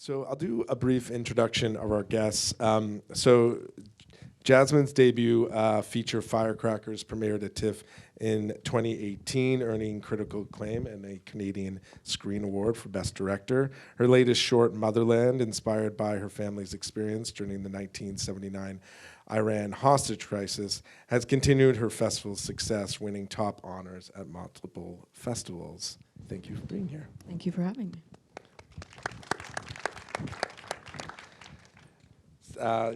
So I'll do a brief introduction of our guests. So Jasmine's debut feature, Firecrackers, premiered at TIFF in 2018, earning critical acclaim and a Canadian Screen Award for Best Director. Her latest short, Motherland, inspired by her family's experience during the 1979 Iran hostage crisis, has continued her festival's success, winning top honors at multiple festivals. Thank you for being here. Thank you for having me.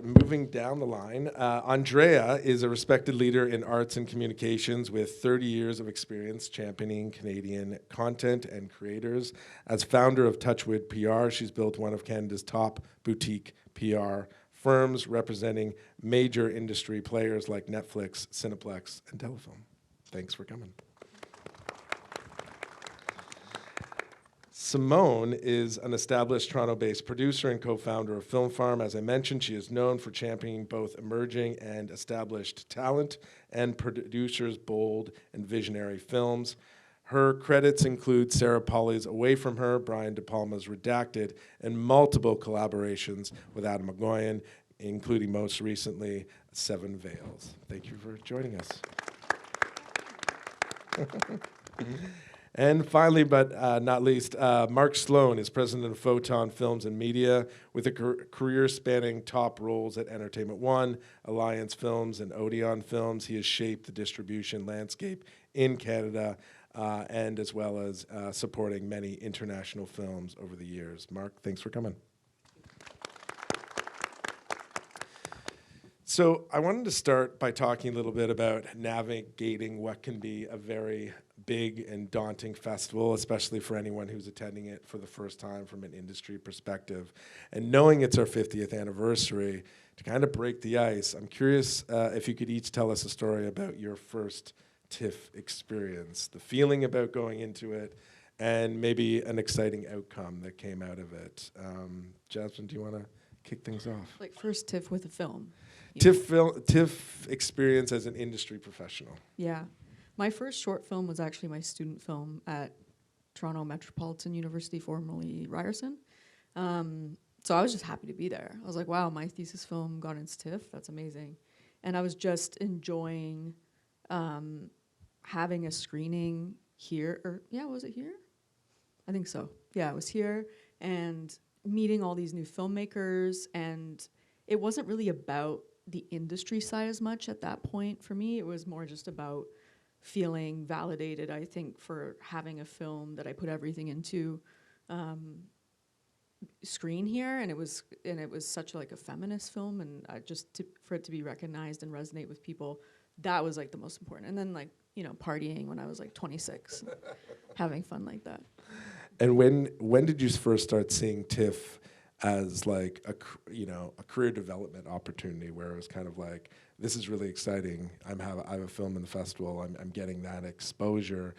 Moving down the line, Andrea is a respected leader in arts and communications with 30 years of experience championing Canadian content and creators. As founder of Touchwood PR, she's built one of Canada's top boutique PR firms, representing major industry players like Netflix, Cineplex, and Telefilm. Thanks for coming. Simone is an established Toronto-based producer and co-founder of Film Farm. As I mentioned, she is known for championing both emerging and established talent and producers' bold and visionary films. Her credits include Sarah Polley's Away From Her, Brian De Palma's Redacted, and multiple collaborations with Adam McGoyan, including most recently Seven Veils. Thank you for joining us. And finally, but not least, Mark Sloan is president of Photon Films and Media, with a career spanning top roles at Entertainment One, Alliance Films, and Odeon Films. He has shaped the distribution landscape in Canada, and as well as supporting many international films over the years. Mark, thanks for coming. So I wanted to start by talking a little bit about navigating what can be a very big and daunting festival, especially for anyone who's attending it for the first time from an industry perspective. And knowing it's our 50th anniversary, to kind of break the ice, I'm curious if you could each tell us a story about your first TIFF experience, the feeling about going into it, and maybe an exciting outcome that came out of it. Jasmine, do you want to kick things off? Like first TIFF with a film. TIFF experience as an industry professional. Yeah. My first short film was actually my student film at Toronto Metropolitan University, formerly Ryerson. So I was just happy to be there. I was like, wow, my thesis film got into TIFF. That's amazing. And I was just enjoying having a screening here. Or yeah, was it here? I think so. Yeah, it was here. And meeting all these new filmmakers. And it wasn't really about the industry side as much at that point for me. It was more just about feeling validated, I think, for having a film that I put everything into screen here, and it was such like a feminist film, and for it to be recognized and resonate with people, that was like the most important. And then like, you know, partying when I was like 26, having fun like that. And when did you first start seeing TIFF as like a career development opportunity, where it was kind of like, this is really exciting. I have a film in the festival. I'm getting that exposure.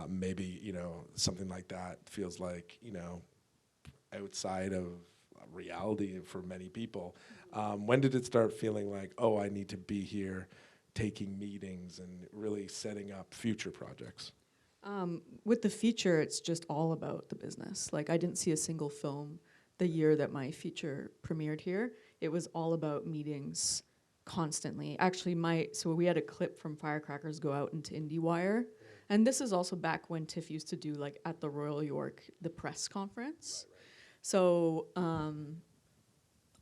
Maybe, you know, something like that feels like, you know, outside of reality for many people. When did it start feeling like, oh, I need to be here, taking meetings and really setting up future projects? With the feature, it's just all about the business. Like, I didn't see a single film the year that my feature premiered here. It was all about meetings constantly. Actually, so we had a clip from Firecrackers go out into IndieWire. And this is also back when TIFF used to do, like, at the Royal York, the press conference. Right. So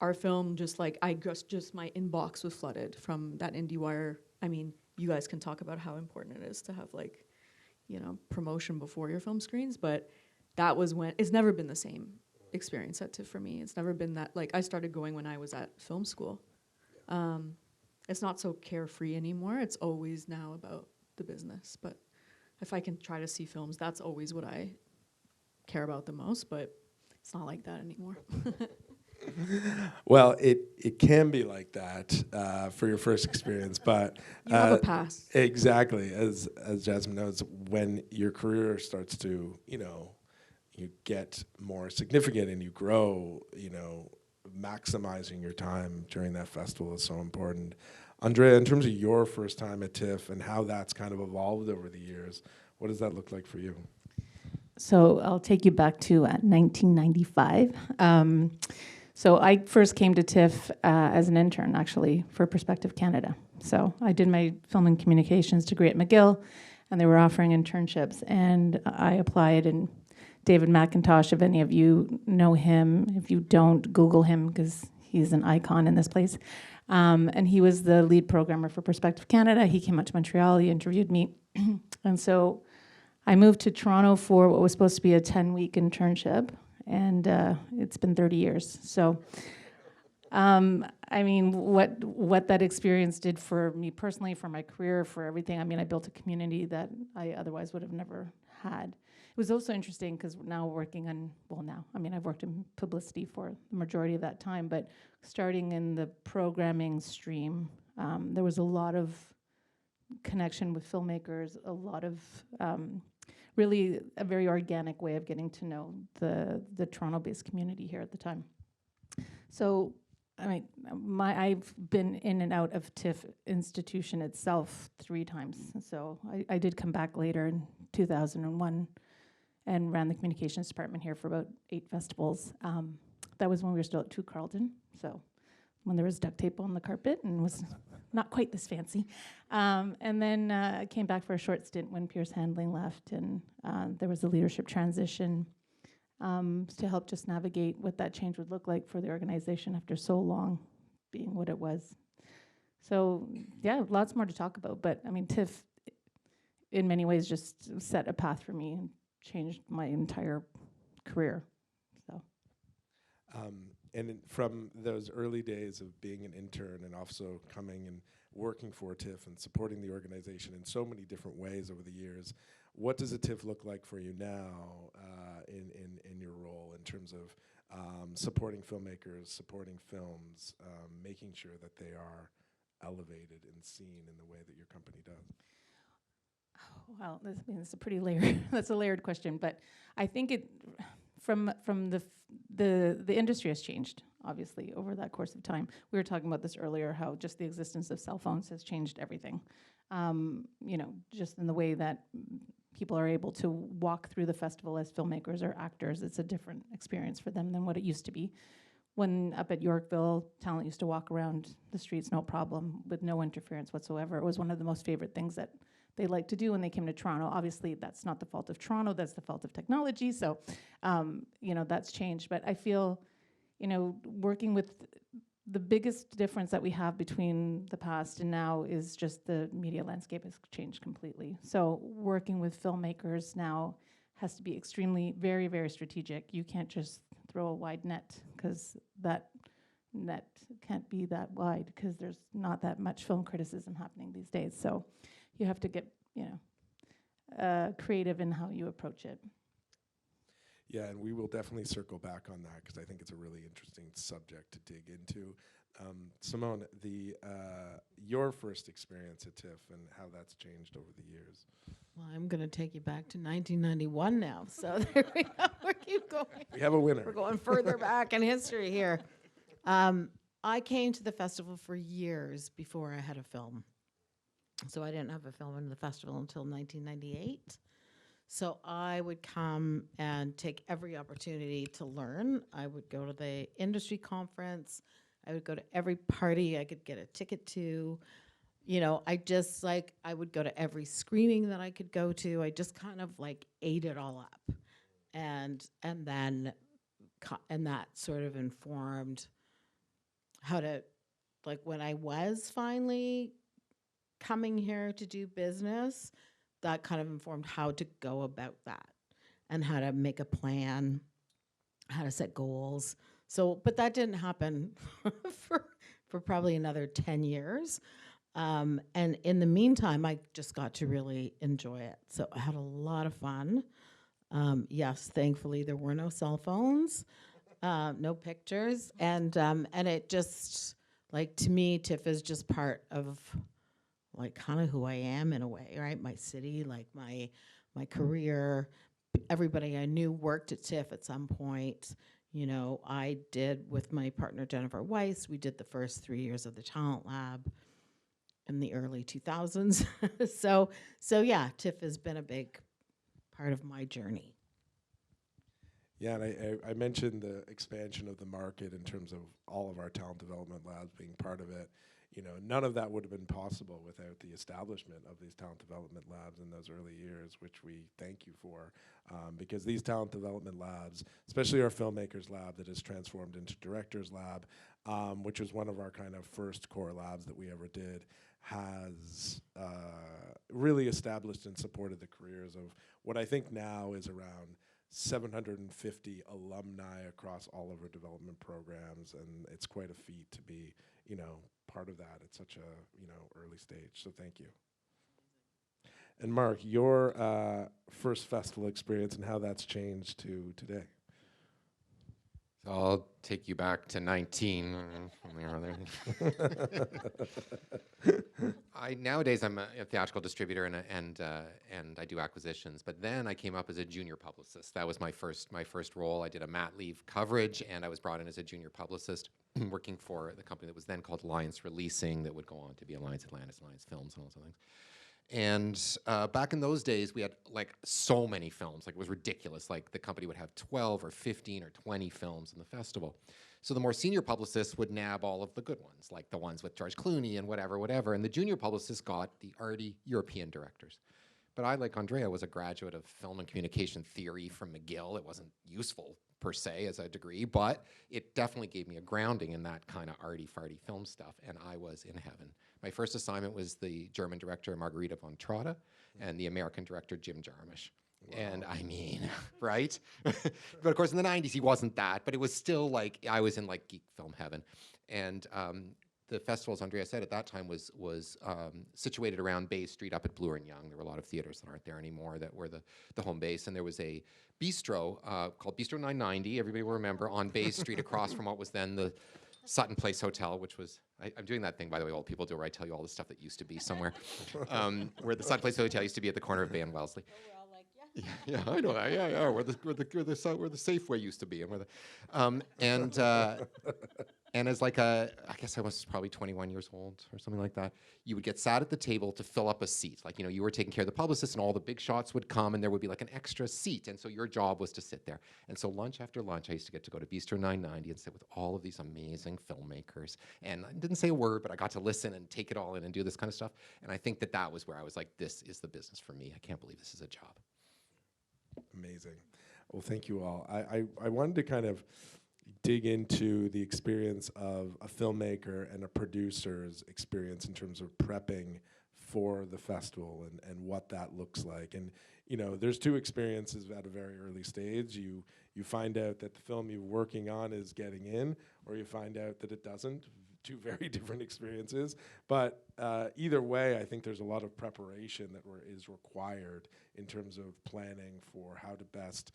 our film, just like, just my inbox was flooded from that IndieWire. I mean, you guys can talk about how important it is to have, like, you know, promotion before your film screens, but that was when, it's never been the same experience at TIFF for me. It's never been that, like, I started going when I was at film school. It's not so carefree anymore. It's always now about the business. But if I can try to see films, that's always what I care about the most, but it's not like that anymore. Well, it can be like that for your first experience, but you have a pass. Exactly, as Jasmine knows, when your career starts to, you know, you get more significant and you grow, you know, maximizing your time during that festival is so important. Andrea, in terms of your first time at TIFF and how that's kind of evolved over the years, what does that look like for you? So I'll take you back to 1995. So I first came to TIFF as an intern, actually, for Perspective Canada. So I did my film and communications degree at McGill, and they were offering internships, and I applied. And David McIntosh, if any of you know him, if you don't, Google him, because he's an icon in this place. And he was the lead programmer for Perspective Canada. He came out to Montreal, he interviewed me. And so I moved to Toronto for what was supposed to be a 10-week internship, and it's been 30 years. So, I mean, what that experience did for me personally, for my career, for everything, I mean, I built a community that I otherwise would have never had. It was also interesting because now working on, well now, I mean, I've worked in publicity for the majority of that time, but starting in the programming stream, there was a lot of connection with filmmakers, a lot of really a very organic way of getting to know the Toronto-based community here at the time. So, I mean, I've been in and out of TIFF institution itself 3 times. So I did come back later in 2001 and ran the communications department here for about 8 festivals. That was when we were still at 2 Carlton, so when there was duct tape on the carpet and was not quite this fancy. And then I came back for a short stint when Pierce Handling left, and there was a leadership transition to help just navigate what that change would look like for the organization after so long being what it was. So yeah, lots more to talk about, but I mean, TIFF in many ways just set a path for me and changed my entire career, so. From those early days of being an intern and also coming and working for TIFF and supporting the organization in so many different ways over the years, what does a TIFF look like for you now in your role in terms of supporting filmmakers, supporting films, making sure that they are elevated and seen in the way that your company does? Well, that's a pretty layered. That's a layered question, but I think it from the industry has changed obviously over that course of time. We were talking about this earlier, how just the existence of cell phones has changed everything. You know, just in the way that people are able to walk through the festival as filmmakers or actors, it's a different experience for them than what it used to be. When up at Yorkville, talent used to walk around the streets no problem with no interference whatsoever. It was one of the most favorite things that they liked to do when they came to Toronto. Obviously, that's not the fault of Toronto, that's the fault of technology, so, you know, that's changed. But I feel, you know, working with the biggest difference that we have between the past and now is just the media landscape has changed completely. So working with filmmakers now has to be extremely, very, very strategic. You can't just throw a wide net, because that net can't be that wide, because there's not that much film criticism happening these days. So you have to get, you know, creative in how you approach it. Yeah, and we will definitely circle back on that because I think it's a really interesting subject to dig into. Simone, your first experience at TIFF and how that's changed over the years. Well, I'm going to take you back to 1991 now. So there we go. We keep going. We have a winner. We're going further back in history here. I came to the festival for years before I had a film. So I didn't have a film in the festival until 1998. So I would come and take every opportunity to learn. I would go to the industry conference. I would go to every party I could get a ticket to. You know, I would go to every screening that I could go to. I just kind of like ate it all up. And then that sort of informed how to, like when I was finally coming here to do business, that kind of informed how to go about that and how to make a plan, how to set goals. So, but that didn't happen for probably another 10 years. And in the meantime, I just got to really enjoy it. So I had a lot of fun. Yes, thankfully there were no cell phones, no pictures. And it just, like, to me, TIFF is just part of like kind of who I am in a way, right? My city, like my career. Everybody I knew worked at TIFF at some point. You know, I did with my partner Jennifer Weiss. We did the first 3 years of the Talent Lab in the early 2000s. So yeah, TIFF has been a big part of my journey. Yeah, and I mentioned the expansion of the market in terms of all of our talent development labs being part of it. You know, none of that would have been possible without the establishment of these talent development labs in those early years, which we thank you for, because these talent development labs, especially our Filmmakers lab that has transformed into Directors lab, which was one of our kind of first core labs that we ever did, has really established and supported the careers of what I think now is around 750 alumni across all of our development programs, and it's quite a feat to be, you know, part of that at such a, you know, early stage. So thank you. And Mark, your first festival experience and how that's changed to today. So I'll take you back to 19. Nowadays I'm a theatrical distributor and I do acquisitions. But then I came up as a junior publicist. That was my first role. I did a mat leave coverage, and I was brought in as a junior publicist, working for the company that was then called Alliance Releasing, that would go on to be Alliance Atlantis, Alliance Films, and all those things. And back in those days, we had like so many films, like it was ridiculous. Like the company would have 12 or 15 or 20 films in the festival. So the more senior publicists would nab all of the good ones, like the ones with George Clooney and whatever. And the junior publicists got the arty European directors. But I, like Andrea, was a graduate of film and communication theory from McGill. It wasn't useful per se as a degree, but it definitely gave me a grounding in that kind of arty-farty film stuff, and I was in heaven. My first assignment was the German director Margarita von Trotta and the American director Jim Jarmusch. Wow. And I mean, right? But of course in the 90s he wasn't that, but it was still like I was in like geek film heaven. And the festival, as Andrea said, at that time was situated around Bay Street up at Bloor and Young. There were a lot of theaters that aren't there anymore that were the home base, and there was a bistro called Bistro 990, everybody will remember, on Bay Street across from what was then the Sutton Place Hotel, which was, I'm doing that thing, by the way, old people do, where I tell you all the stuff that used to be somewhere, where the Sutton Place Hotel used to be at the corner of Bay and Wellesley. Yeah, I know that. Yeah, where the Safeway used to be, and where the, and as like I guess I was probably 21 years old or something like that, you would get sat at the table to fill up a seat. Like, you know, you were taking care of the publicist, and all the big shots would come, and there would be like an extra seat, and so your job was to sit there. And so lunch after lunch, I used to get to go to Bistro 990 and sit with all of these amazing filmmakers. And I didn't say a word, but I got to listen and take it all in and do this kind of stuff. And I think that was where I was like, this is the business for me. I can't believe this is a job. Amazing. Well, thank you all. I wanted to kind of dig into the experience of a filmmaker and a producer's experience in terms of prepping for the festival and what that looks like. And, you know, there's two experiences at a very early stage. You find out that the film you're working on is getting in, or you find out that it doesn't. Two very different experiences. But either way, I think there's a lot of preparation that is required in terms of planning for how to best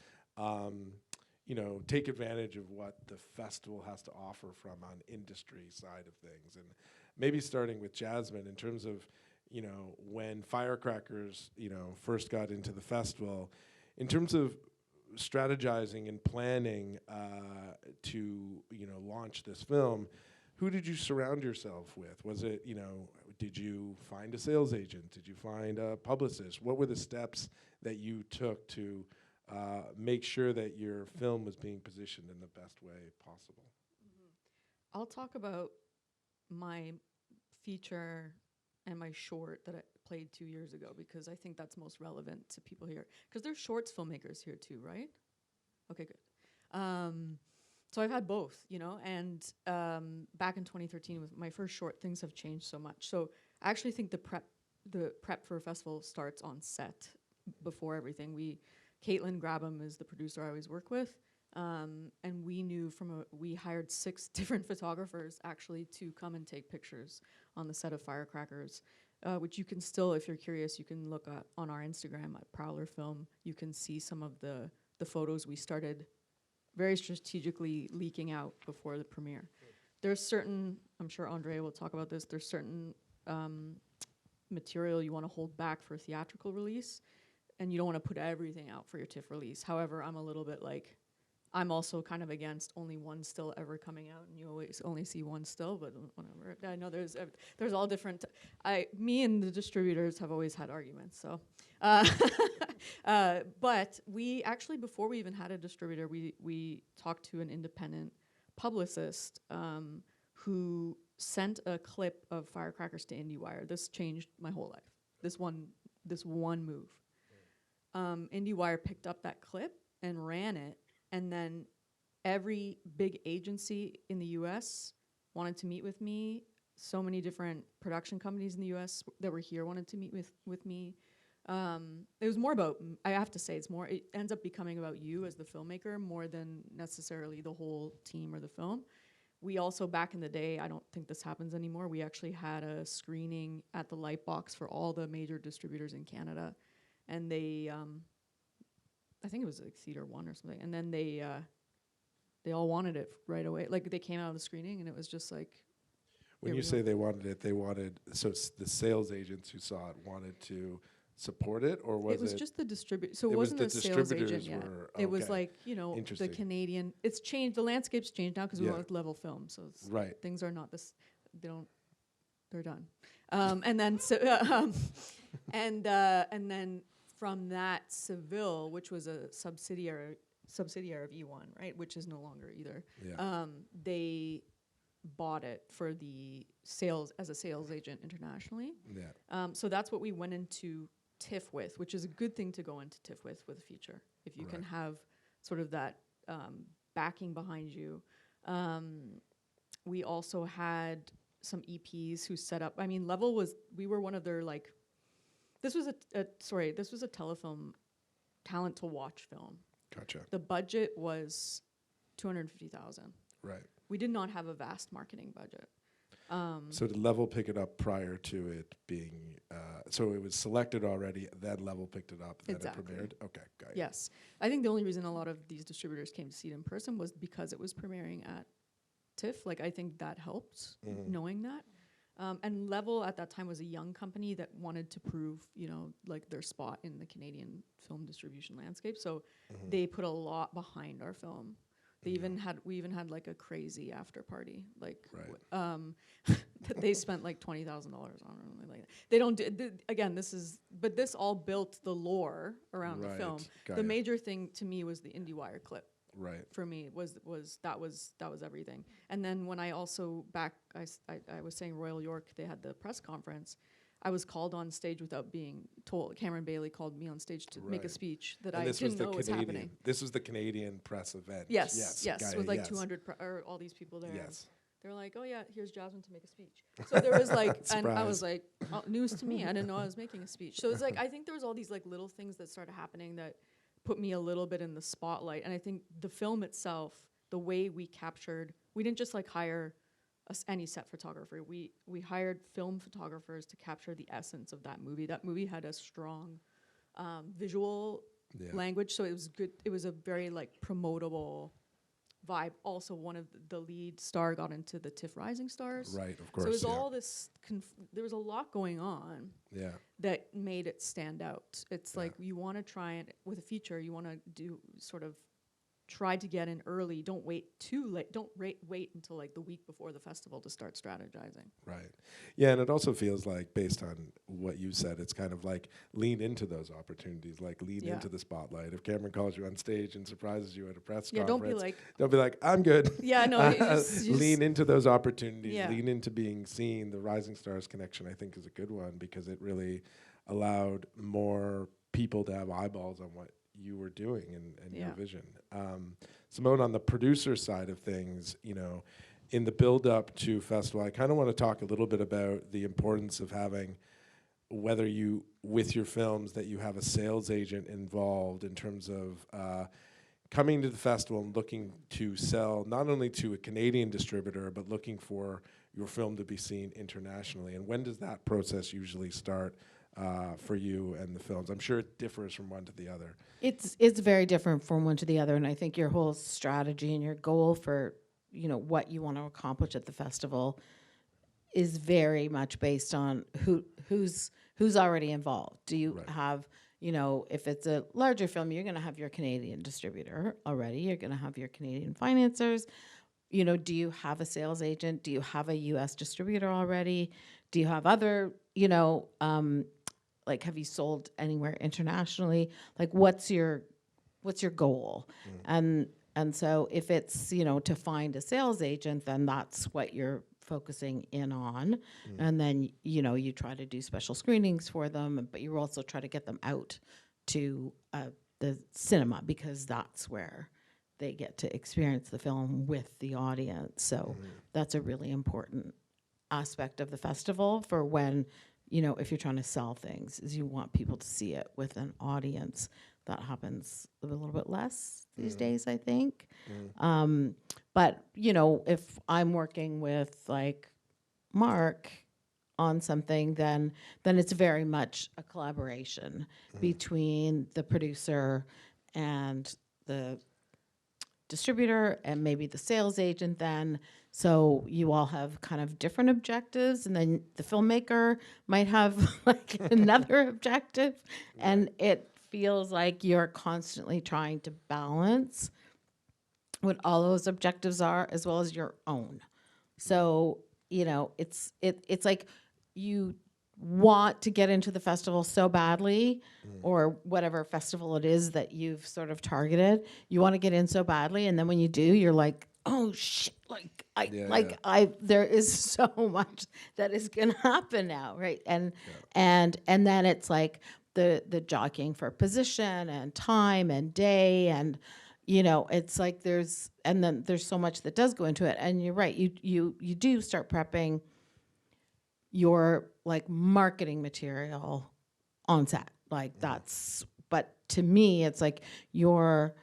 you know, take advantage of what the festival has to offer from an industry side of things. And maybe starting with Jasmin, in terms of, you know, when Firecrackers, you know, first got into the festival, in terms of strategizing and planning to, you know, launch this film, who did you surround yourself with? Was it, you know, did you find a sales agent? Did you find a publicist? What were the steps that you took to make sure that your film was being positioned in the best way possible? I'll talk about my feature and my short that I played 2 years ago, because I think that's most relevant to people here. Because there's shorts filmmakers here too, right? Okay, good. So I've had both, you know, and back in 2013 with my first short, things have changed so much. So I actually think the prep for a festival starts on set before everything. Caitlin Grabham is the producer I always work with, and we knew we hired 6 different photographers actually to come and take pictures on the set of Firecrackers, which you can still, if you're curious, you can look at on our Instagram at Prowler Film. You can see some of the photos we started very strategically leaking out before the premiere. There's certain, I'm sure Andrea will talk about this, there's certain material you want to hold back for theatrical release, and you don't want to put everything out for your TIFF release. However, I'm a little bit like, I'm also kind of against only one still ever coming out, and you always only see one still, but whatever. I know there's all different. Me and the distributors have always had arguments. So, but we actually, before we even had a distributor, we talked to an independent publicist who sent a clip of Firecrackers to IndieWire. This changed my whole life. This one move. IndieWire picked up that clip and ran it, and then every big agency in the U.S. wanted to meet with me. So many different production companies in the U.S. that were here wanted to meet with me. It was more about, I have to say, it ends up becoming about you as the filmmaker more than necessarily the whole team or the film. We also, back in the day, I don't think this happens anymore, we actually had a screening at the Lightbox for all the major distributors in Canada. And they, I think it was like Theater 1 or something, and then they all wanted it right away. Like, they came out of the screening, and it was just like, When you say they wanted it, so the sales agents who saw it wanted to support it, or was it? It was just the distributor. So it was wasn't the a sales agent distributors yet. were- It was okay. like, the Interesting. Canadian. It's changed. The landscape's changed now because we Yeah. went with Level Film. So it's Right. things are not this. They're done. And then and then from that, Seville, which was a subsidiary of E1, right, which is no longer either. Yeah. They bought it for the sales as a sales agent internationally. Yeah. So that's what we went into TIFF with, which is a good thing to go into TIFF with a feature. If you can Right. have sort of that backing behind you. We also had some EPs who set up, Level we were one of their, like, this was a telefilm talent to watch film. Gotcha. The budget was $250,000. Right. We did not have a vast marketing budget. So did Level pick it up prior to it being, so it was selected already, then Level picked it up, then Exactly. it premiered? Okay, got it. Yes. I think the only reason a lot of these distributors came to see it in person was because it was premiering at TIFF. Like, I think that helped, knowing that. And Level at that time was a young company that wanted to prove, like, their spot in the Canadian film distribution landscape. So they put a lot behind our film. We even had like a crazy after party, like, Right. that they spent like $20,000 on, or something like that. They don't do, again, but this all built the lore around the Right. film. Got The ya. major thing to me was the IndieWire clip. Right. For me was that was everything. And then when I also I was saying Royal York, they had the press conference. I was called on stage without being told. Cameron Bailey called me on stage to make a Right. speech that And I this didn't was the know was Canadian. happening. This was the Canadian press event. Yes, got with it, like yes. 200 or all these people there. Yes. They're like, oh yeah, here's Jasmine to make a speech. So there was like, and I was Surprise. like, oh, news to me. I didn't know I was making a speech. So it's like, I think there was all these like little things that started happening that put me a little bit in the spotlight. And I think the film itself, the way we captured, we didn't just like hire any set photographer. We hired film photographers to capture the essence of that movie. That movie had a strong visual Yeah. language, so it was good. It was a very like promotable vibe. Also, one of the lead star got into the TIFF Rising Stars. Right, of So course. it was yeah. all this. There was a lot going on Yeah. that made it stand out. It's Yeah. like you want to try and with a feature, you want to do sort of try to get in early. Don't wait too late. Don't wait until like the week before the festival to start strategizing. Right. Yeah, and it also feels like, based on what you said, it's kind of like lean into those opportunities, like lean Yeah. into the spotlight. If Cameron calls you on stage and surprises you at a press Yeah, don't conference, be like, I'm good. yeah, no, you just Lean into those opportunities, Yeah. lean into being seen. The Rising Stars connection, I think, is a good one because it really allowed more people to have eyeballs on what you were doing and your Yeah. vision. Simone, on the producer side of things, in the build-up to festival, I kind of want to talk a little bit about the importance of having, whether you, with your films, that you have a sales agent involved in terms of coming to the festival and looking to sell not only to a Canadian distributor, but looking for your film to be seen internationally. And when does that process usually start for you and the films? I'm sure it differs from one to the other. It's very different from one to the other, and I think your whole strategy and your goal for what you want to accomplish at the festival is very much based on who's already involved. Do you Right. have you know, if it's a larger film, you're going to have your Canadian distributor already. You're going to have your Canadian financiers. You know, do you have a sales agent? Do you have a U.S. distributor already? Do you have other, you know, like, have you sold anywhere internationally? Like, what's your goal? And so if it's, you know, to find a sales agent, then that's what you're focusing in on. And then, you know, you try to do special screenings for them, but you also try to get them out to the cinema, because that's where they get to experience the film with the audience. So that's a really important aspect of the festival for when, you know, if you're trying to sell things, is you want people to see it with an audience. That happens a little bit less these days, I think. But, you know, if I'm working with like Mark on something, then it's very much a collaboration between the producer and the distributor and maybe the sales agent then. So you all have kind of different objectives, and then the filmmaker might have like another objective, and it feels like you're constantly trying to balance what all those objectives are as well as your own. So, you know, it's like you want to get into the festival so badly, or whatever festival it is that you've sort of targeted. You want to get in so badly, and then when you do, you're like, oh shit, there is so much that is gonna happen now, right? And then it's like the jockeying for position and time and day, and you know, it's like there's so much that does go into it. And you're right, you do start prepping your like marketing material on set. Like that's, but to me, it's like your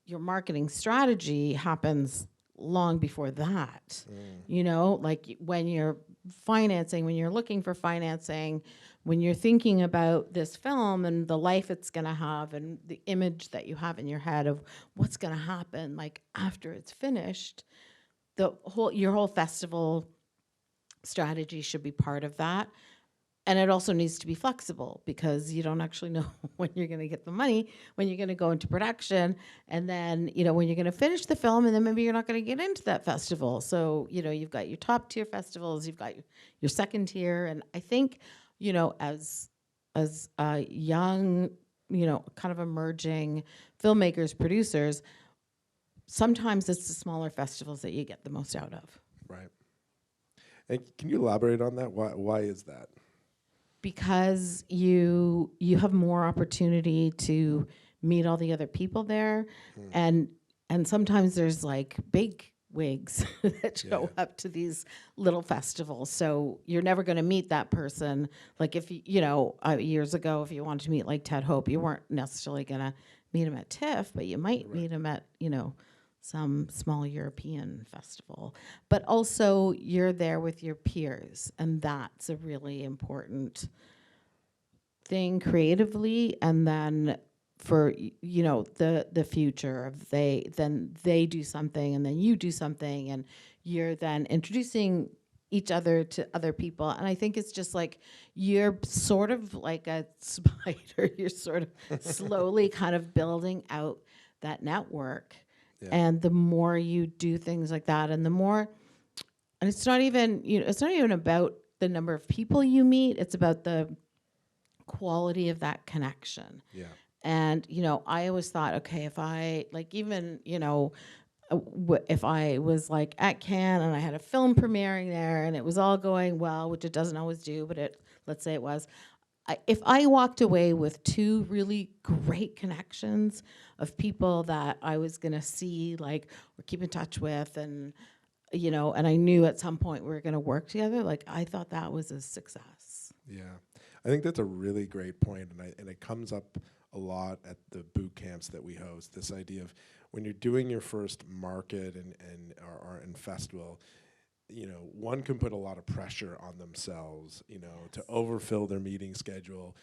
marketing strategy happens long before that. You know, like when you're financing, when you're looking for financing, when you're thinking about this film and the life it's gonna have and the image that you have in your head of what's gonna happen like after it's finished, your whole festival strategy should be part of that. And it also needs to be flexible, because you don't actually know when you're going to get the money, when you're going to go into production, and then, you know, when you're going to finish the film, and then maybe you're not going to get into that festival. So, you know, you've got your top tier festivals, you've got your second tier. And I think, you know, as young, you know, kind of emerging filmmakers, producers, sometimes it's the smaller festivals that you get the most out of. Right. And can you elaborate on that? Why is that? Because you have more opportunity to meet all the other people there, and sometimes there's like big wigs that show up to these little festivals. So you're never going to meet that person. Like if you know, years ago, if you wanted to meet like Ted Hope, you weren't necessarily going to meet him at TIFF, but you might meet him at, you know, some small European festival. But also you're there with your peers, and that's a really important thing creatively. And then for, you know, the future of they do something and then you do something, and you're then introducing each other to other people. And I think it's just like you're sort of like a spider. You're sort of slowly kind of building out that network. Yeah. And the more you do things like that, and the more, and it's not even, you know, it's not even about the number of people you meet, it's about the quality of that connection. Yeah. And, you know, I always thought, okay, if I, like, even, you know, if I was like at Cannes and I had a film premiering there and it was all going well, which it doesn't always do, but let's say it was, if I walked away with 2 really great connections of people that I was gonna see, like, or keep in touch with, and, you know, and I knew at some point we were gonna work together, like, I thought that was a success. Yeah, I think that's a really great point, and it comes up a lot at the boot camps that we host, this idea of when you're doing your first market and festival, you know, one can put a lot of pressure on themselves, you know, to overfill their meeting schedule,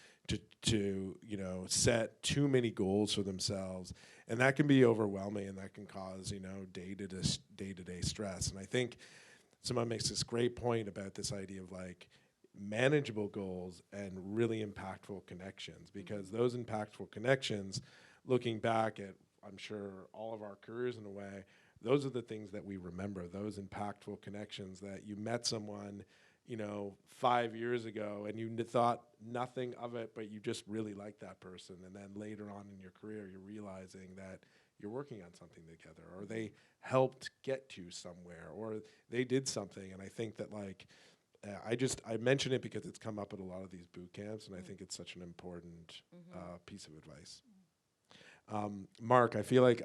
to you know, set too many goals for themselves, and that can be overwhelming, and that can cause, you know, day-to-day stress. And I think Simone makes this great point about this idea of like manageable goals and really impactful connections, because those impactful connections, looking back at, I'm sure, all of our careers in a way, those are the things that we remember, those impactful connections that you met someone, 5 years ago and you thought nothing of it, but you just really liked that person. And then later on in your career, you're realizing that you're working on something together, or they helped get to somewhere, or they did something. And I think that I mention it because it's come up at a lot of these boot camps, and I think it's such an important piece of advice. Mark, I feel like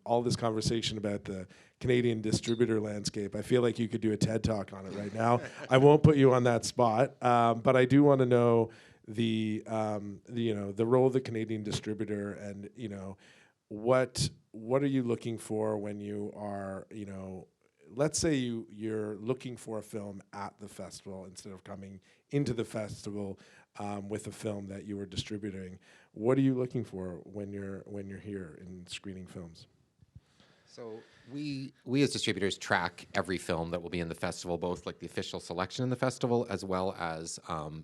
all this conversation about the Canadian distributor landscape, I feel like you could do a TED Talk on it right now. I won't put you on that spot, but I do want to know the role of the Canadian distributor, and what are you looking for when you are, let's say you're looking for a film at the festival instead of coming into the festival with a film that you were distributing. What are you looking for when you're here in screening films? So we as distributors track every film that will be in the festival, both like the official selection in the festival, as well as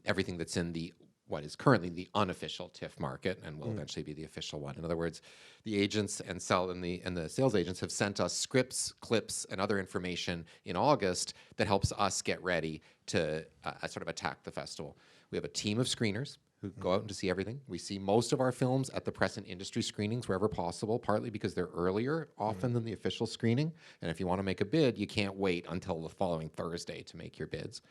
everything that's in what is currently the unofficial TIFF market and will eventually be the official one. In other words, the agents and the sales agents have sent us scripts, clips, and other information in August that helps us get ready to sort of attack the festival. We have a team of screeners who go out and to see everything. We see most of our films at the press and industry screenings wherever possible, partly because they're earlier often than the official screening. And if you want to make a bid, you can't wait until the following Thursday to make your bids.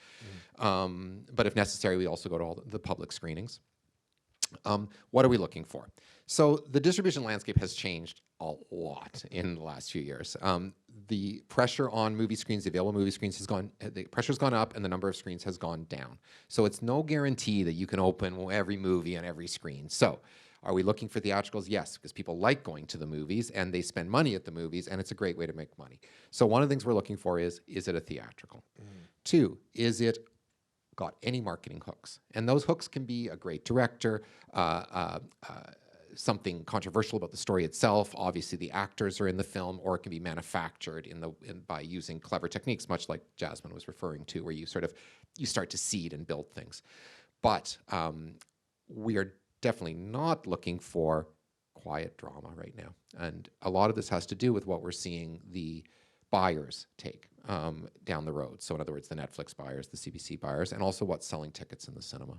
But if necessary, we also go to all the public screenings. What are we looking for? So the distribution landscape has changed a lot in the last few years. The pressure on movie screens, the available movie screens the pressure's gone up and the number of screens has gone down. So it's no guarantee that you can open every movie on every screen. So are we looking for theatricals? Yes, because people like going to the movies and they spend money at the movies, and it's a great way to make money. So one of the things we're looking for is it a theatrical? 2, is it got any marketing hooks? And those hooks can be a great director, something controversial about the story itself. Obviously, the actors are in the film, or it can be manufactured by using clever techniques, much like Jasmin was referring to, where you start to seed and build things. But we are definitely not looking for quiet drama right now, and a lot of this has to do with what we're seeing the buyers take down the road. So in other words, the Netflix buyers, the CBC buyers, and also what's selling tickets in the cinema.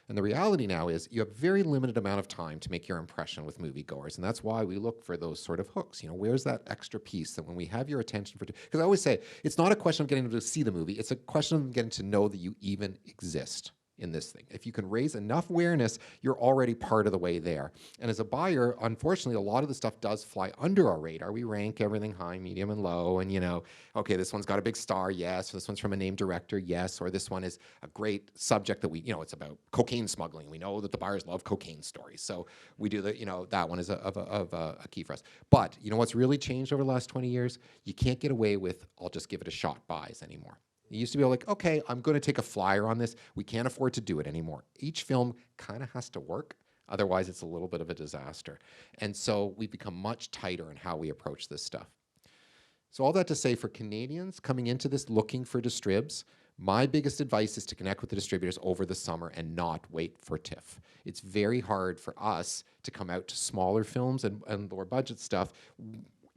And the reality now is you have very limited amount of time to make your impression with moviegoers, and that's why we look for those sort of hooks. Where's that extra piece that when we have your attention for? Because I always say it's not a question of getting them to see the movie; it's a question of getting to know that you even exist in this thing. If you can raise enough awareness, you're already part of the way there. And as a buyer, unfortunately, a lot of the stuff does fly under our radar. We rank everything high, medium, and low, and okay, this one's got a big star, yes, or this one's from a named director, yes, or this one is a great subject that it's about cocaine smuggling. We know that the buyers love cocaine stories, so we do that one is a key for us. But what's really changed over the last 20 years? You can't get away with, I'll just give it a shot buys anymore. It used to be like, okay, I'm going to take a flyer on this. We can't afford to do it anymore. Each film kind of has to work. Otherwise, it's a little bit of a disaster. And so we've become much tighter in how we approach this stuff. So all that to say, for Canadians coming into this looking for distribs, my biggest advice is to connect with the distributors over the summer and not wait for TIFF. It's very hard for us to come out to smaller films and lower budget stuff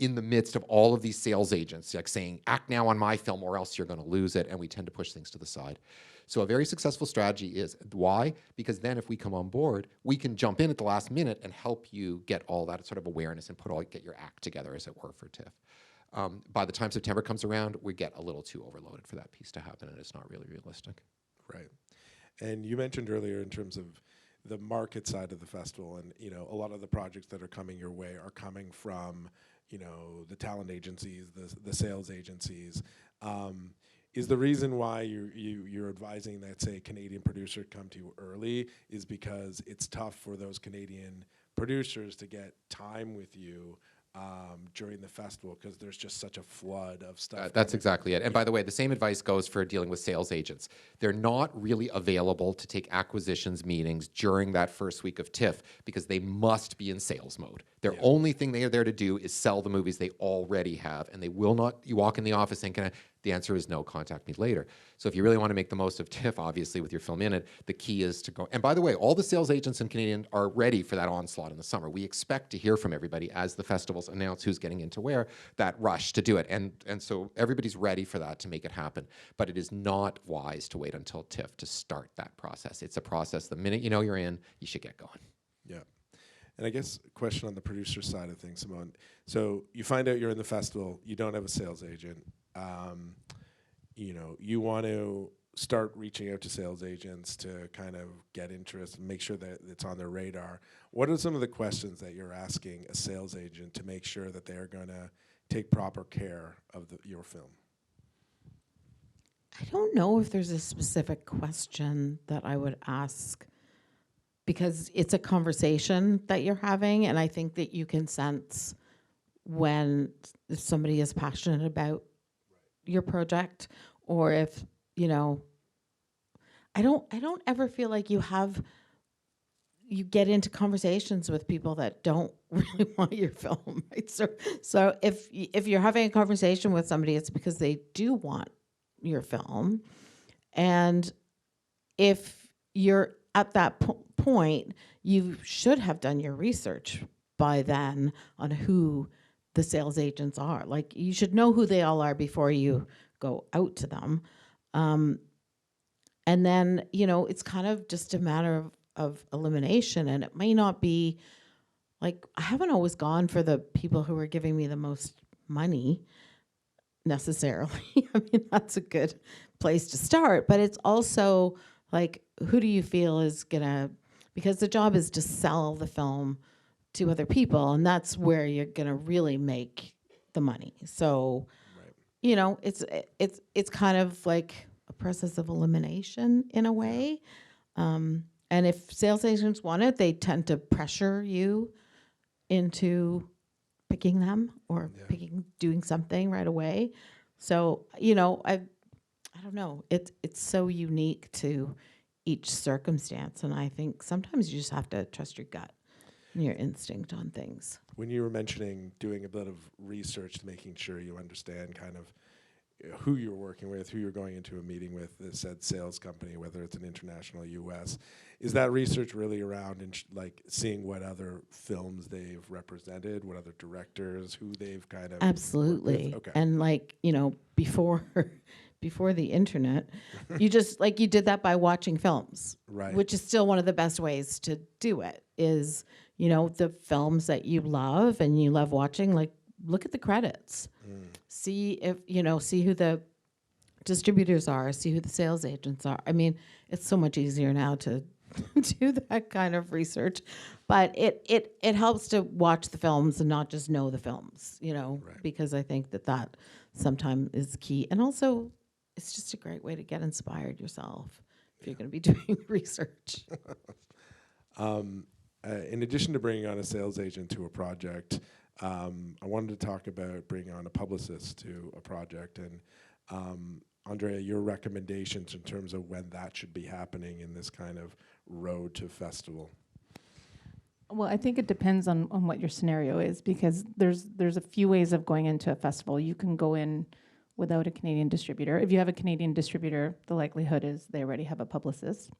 in the midst of all of these sales agents saying, act now on my film or else you're going to lose it, and we tend to push things to the side. So a very successful strategy is, why? Because then if we come on board, we can jump in at the last minute and help you get all that sort of awareness and get your act together, as it were, for TIFF. By the time September comes around, we get a little too overloaded for that piece to happen, and it's not really realistic. Right. And you mentioned earlier in terms of the market side of the festival, and a lot of the projects that are coming your way are coming from the talent agencies, the sales agencies. Is the reason why you're advising that, say, a Canadian producer come to you early is because it's tough for those Canadian producers to get time with you during the festival, because there's just such a flood of stuff. That's exactly it. And by the way, the same advice goes for dealing with sales agents. They're not really available to take acquisitions meetings during that first week of TIFF because they must be in sales mode. Their only thing they are there to do is sell the movies they already have, and they will not. You walk in the office thinking, The answer is no, contact me later. So if you really want to make the most of TIFF, obviously with your film in it, the key is to go, and by the way, all the sales agents in Canadian are ready for that onslaught in the summer. We expect to hear from everybody as the festivals announce who's getting into where, that rush to do it. And so everybody's ready for that to make it happen. But it is not wise to wait until TIFF to start that process. It's a process, the minute you know you're in, you should get going. Yeah. And I guess a question on the producer side of things, Simone. So you find out you're in the festival, you don't have a sales agent. You know, you want to start reaching out to sales agents to kind of get interest and make sure that it's on their radar. What are some of the questions that you're asking a sales agent to make sure that they're going to take proper care of your film? I don't know if there's a specific question that I would ask, because it's a conversation that you're having, and I think that you can sense when if somebody is passionate about your project, or if, you know, I don't ever feel like you get into conversations with people that don't really want your film, right? So if you're having a conversation with somebody, it's because they do want your film. And if you're at that point, you should have done your research by then on who the sales agents are. Like, you should know who they all are before you go out to them. And then, you know, it's kind of just a matter of elimination. And it may not be, like, I haven't always gone for the people who are giving me the most money necessarily. I mean, that's a good place to start. But it's also, like, who do you feel is gonna, because the job is to sell the film to other people, and that's where you're gonna really make the money. So, Right. you know, it's kind of like a process of elimination in a way. And if sales agents want it, they tend to pressure you into picking them or doing something right away. So, you know, I don't know. It's so unique to each circumstance, and I think sometimes you just have to trust your gut and your instinct on things. When you were mentioning doing a bit of research, making sure you understand kind of who you're working with, who you're going into a meeting with, the said sales company, whether it's an international US, is that research really around like seeing what other films they've represented, what other directors, who they've kind of Absolutely. Okay. And, like, you know, before the internet, you just, like, you did that by watching films, Right. which is still one of the best ways to do it, is, you know, the films that you love and you love watching, like, look at the credits. See who the distributors are, see who the sales agents are. I mean, it's so much easier now to do that kind of research, but it helps to watch the films and not just know the films, you know, Right. because I think that sometimes is key. And also, it's just a great way to get inspired yourself if you're going to be doing research. In addition to bringing on a sales agent to a project, I wanted to talk about bringing on a publicist to a project. And Andrea, your recommendations in terms of when that should be happening in this kind of road to festival. Well, I think it depends on what your scenario is, because there's a few ways of going into a festival. You can go in without a Canadian distributor. If you have a Canadian distributor, the likelihood is they already have a publicist.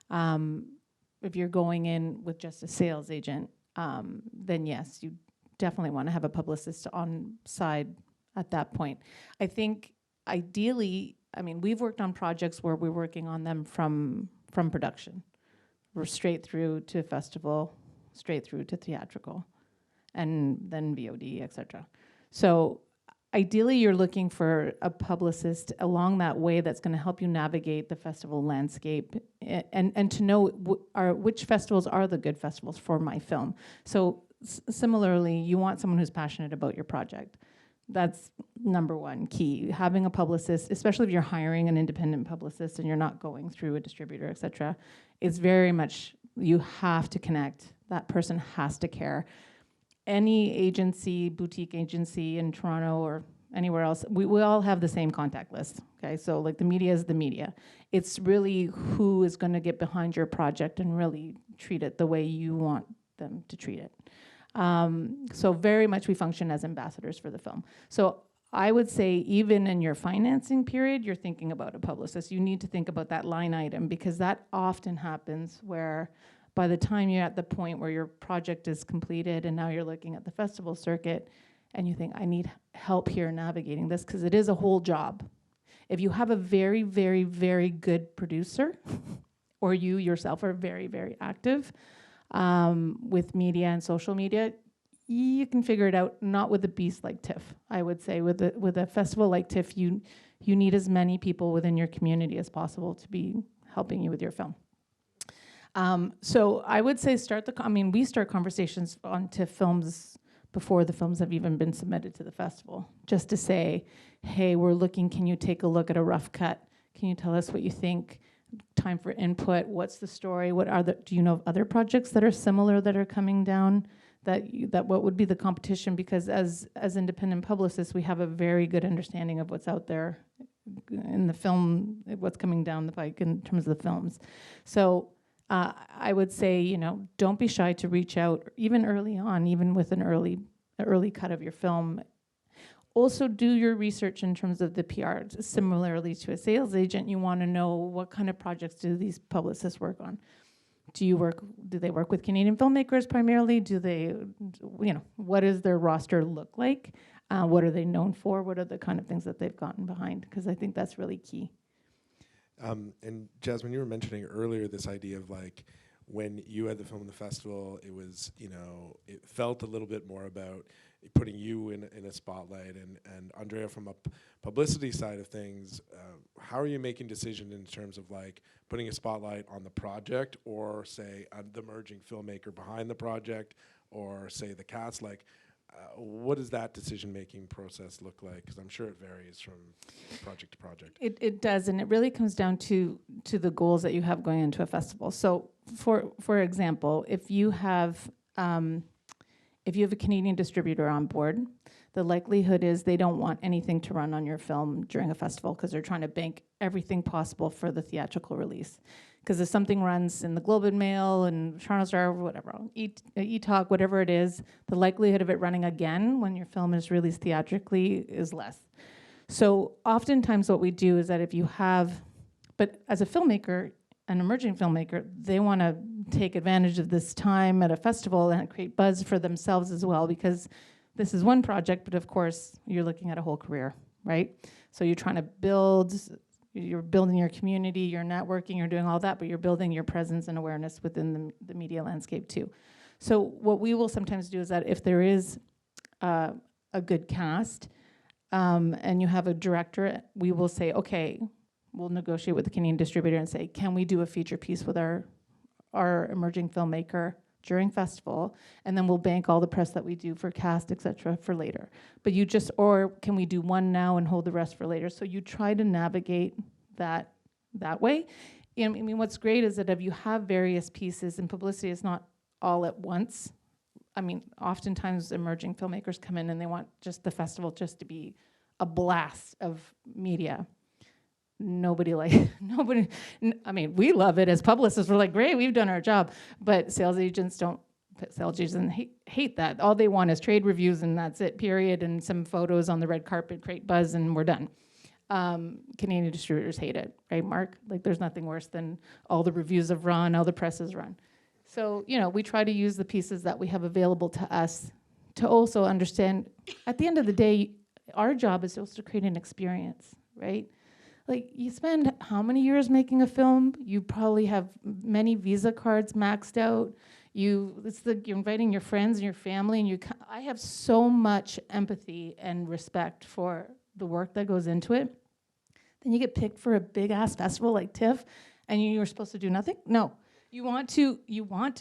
If you're going in with just a sales agent, then yes, you definitely want to have a publicist on side at that point. I think ideally, I mean, we've worked on projects where we're working on them from production. We're straight through to festival, straight through to theatrical, and then VOD, etc. So ideally, you're looking for a publicist along that way that's going to help you navigate the festival landscape and to know which festivals are the good festivals for my film. So similarly, you want someone who's passionate about your project. That's number one key. Having a publicist, especially if you're hiring an independent publicist and you're not going through a distributor, et cetera, is very much, you have to connect. That person has to care. Any agency, boutique agency in Toronto or anywhere else, we all have the same contact list, okay? So, like, the media is the media. It's really who is gonna get behind your project and really treat it the way you want them to treat it. So very much we function as ambassadors for the film. So I would say even in your financing period, you're thinking about a publicist. You need to think about that line item, because that often happens where by the time you're at the point where your project is completed and now you're looking at the festival circuit and you think, I need help here navigating this, because it is a whole job. If you have a very, very, very good producer, or you yourself are very, very active with media and social media, you can figure it out. Not with a beast like TIFF. I would say with a festival like TIFF, you need as many people within your community as possible to be helping you with your film. So I would say we start conversations on TIFF films before the films have even been submitted to the festival, just to say, hey, we're looking, can you take a look at a rough cut? Can you tell us what you think? Time for input. What's the story? Do you know of other projects that are similar that are coming down? That what would be the competition? Because as independent publicists, we have a very good understanding of what's out there in the film, what's coming down the pike in terms of the films. So I would say, don't be shy to reach out, even early on, even with an early cut of your film. Also do your research in terms of the PR. Similarly to a sales agent, you want to know what kind of projects do these publicists work on. Do they work with Canadian filmmakers primarily? Do they, what does their roster look like? What are they known for? What are the kind of things that they've gotten behind? Because I think that's really key. And Jasmine, you were mentioning earlier this idea of like, when you had the film in the festival, it was, it felt a little bit more about putting you in a spotlight. And Andrea, from a publicity side of things, how are you making decisions in terms of like putting a spotlight on the project, or say the emerging filmmaker behind the project, or say the cast? Like, what does that decision-making process look like? Because I'm sure it varies from project to project. It does, and it really comes down to the goals that you have going into a festival. So, for example, if you have a Canadian distributor on board, the likelihood is they don't want anything to run on your film during a festival, because they're trying to bank everything possible for the theatrical release. Because if something runs in the Globe and Mail and Toronto Star, whatever, E-Talk, whatever it is, the likelihood of it running again when your film is released theatrically is less. So oftentimes what we do is that but as a filmmaker, an emerging filmmaker, they want to take advantage of this time at a festival and create buzz for themselves as well, because this is one project, but of course you're looking at a whole career, right? So you're trying to you're building your community, you're networking, you're doing all that, but you're building your presence and awareness within the media landscape too. So what we will sometimes do is that if there is a good cast and you have a director, we will say, okay, we'll negotiate with the Canadian distributor and say, can we do a feature piece with our emerging filmmaker during festival, and then we'll bank all the press that we do for cast, et cetera, for later. But or can we do one now and hold the rest for later? So you try to navigate that way. And I mean, what's great is that if you have various pieces, and publicity is not all at once. I mean, oftentimes emerging filmmakers come in and they want just the festival just to be a blast of media. I mean, we love it as publicists. We're like, great, we've done our job. But sales agents hate that. All they want is trade reviews, and that's it, period, and some photos on the red carpet, create buzz, and we're done. Canadian distributors hate it, right, Mark? Like, there's nothing worse than all the reviews have run, all the press has run. So, we try to use the pieces that we have available to us to also understand, at the end of the day, our job is also to create an experience, right? Like, you spend how many years making a film? You probably have many Visa cards maxed out. You're inviting your friends and your family, and I have so much empathy and respect for the work that goes into it. Then you get picked for a big ass festival like TIFF, and you're supposed to do nothing? No. You want to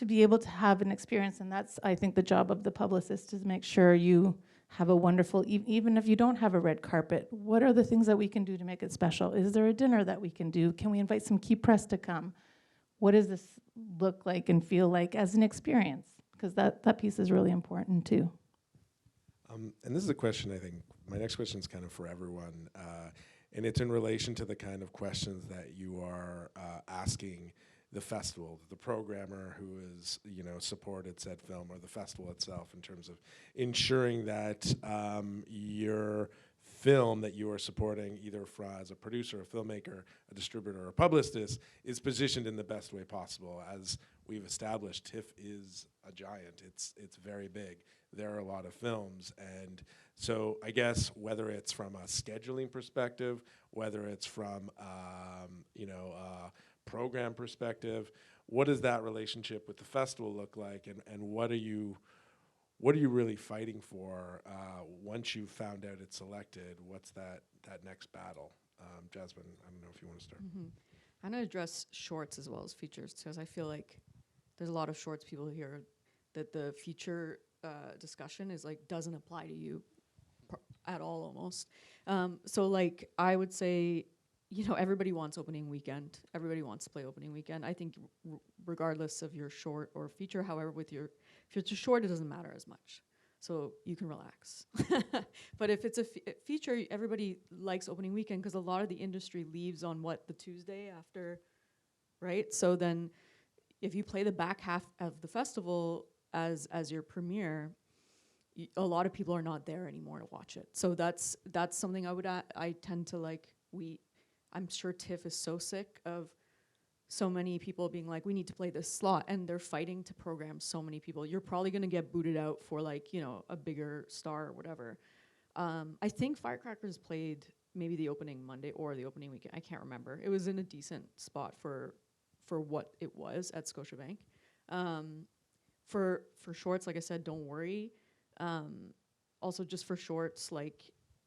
be able to have an experience, and that's, I think, the job of the publicist, is to make sure you have a wonderful, even if you don't have a red carpet, what are the things that we can do to make it special? Is there a dinner that we can do? Can we invite some key press to come? What does this look like and feel like as an experience? Because that piece is really important too. And this is a question, I think, my next question is kind of for everyone, and it's in relation to the kind of questions that you are asking the festival, the programmer who has, supported said film, or the festival itself, in terms of ensuring that your film that you are supporting, either as a producer, a filmmaker, a distributor, or a publicist, is positioned in the best way possible. As we've established, TIFF is a giant. It's very big. There are a lot of films, and so I guess whether it's from a scheduling perspective, whether it's from program perspective, what does that relationship with the festival look like, and what are you really fighting for once you've found out it's selected? What's that next battle? Jasmine, I don't know if you want to start. Mm-hmm. I'm going to address shorts as well as features, because I feel like there's a lot of shorts people here that the feature discussion is like doesn't apply to you at all almost. So like I would say, everybody wants opening weekend. Everybody wants to play opening weekend. I think regardless of your short or feature, however, if it's a short, it doesn't matter as much. So you can relax. But if it's a feature, everybody likes opening weekend because a lot of the industry leaves on the Tuesday after, right? So then if you play the back half of the festival as your premiere, a lot of people are not there anymore to watch it. So that's something I tend to like. I'm sure TIFF is so sick of so many people being like, we need to play this slot, and they're fighting to program so many people. You're probably gonna get booted out for like, a bigger star or whatever. I think Firecrackers played maybe the opening Monday or the opening weekend. I can't remember. It was in a decent spot for what it was at Scotiabank. For shorts, like I said, don't worry. Also just for shorts, like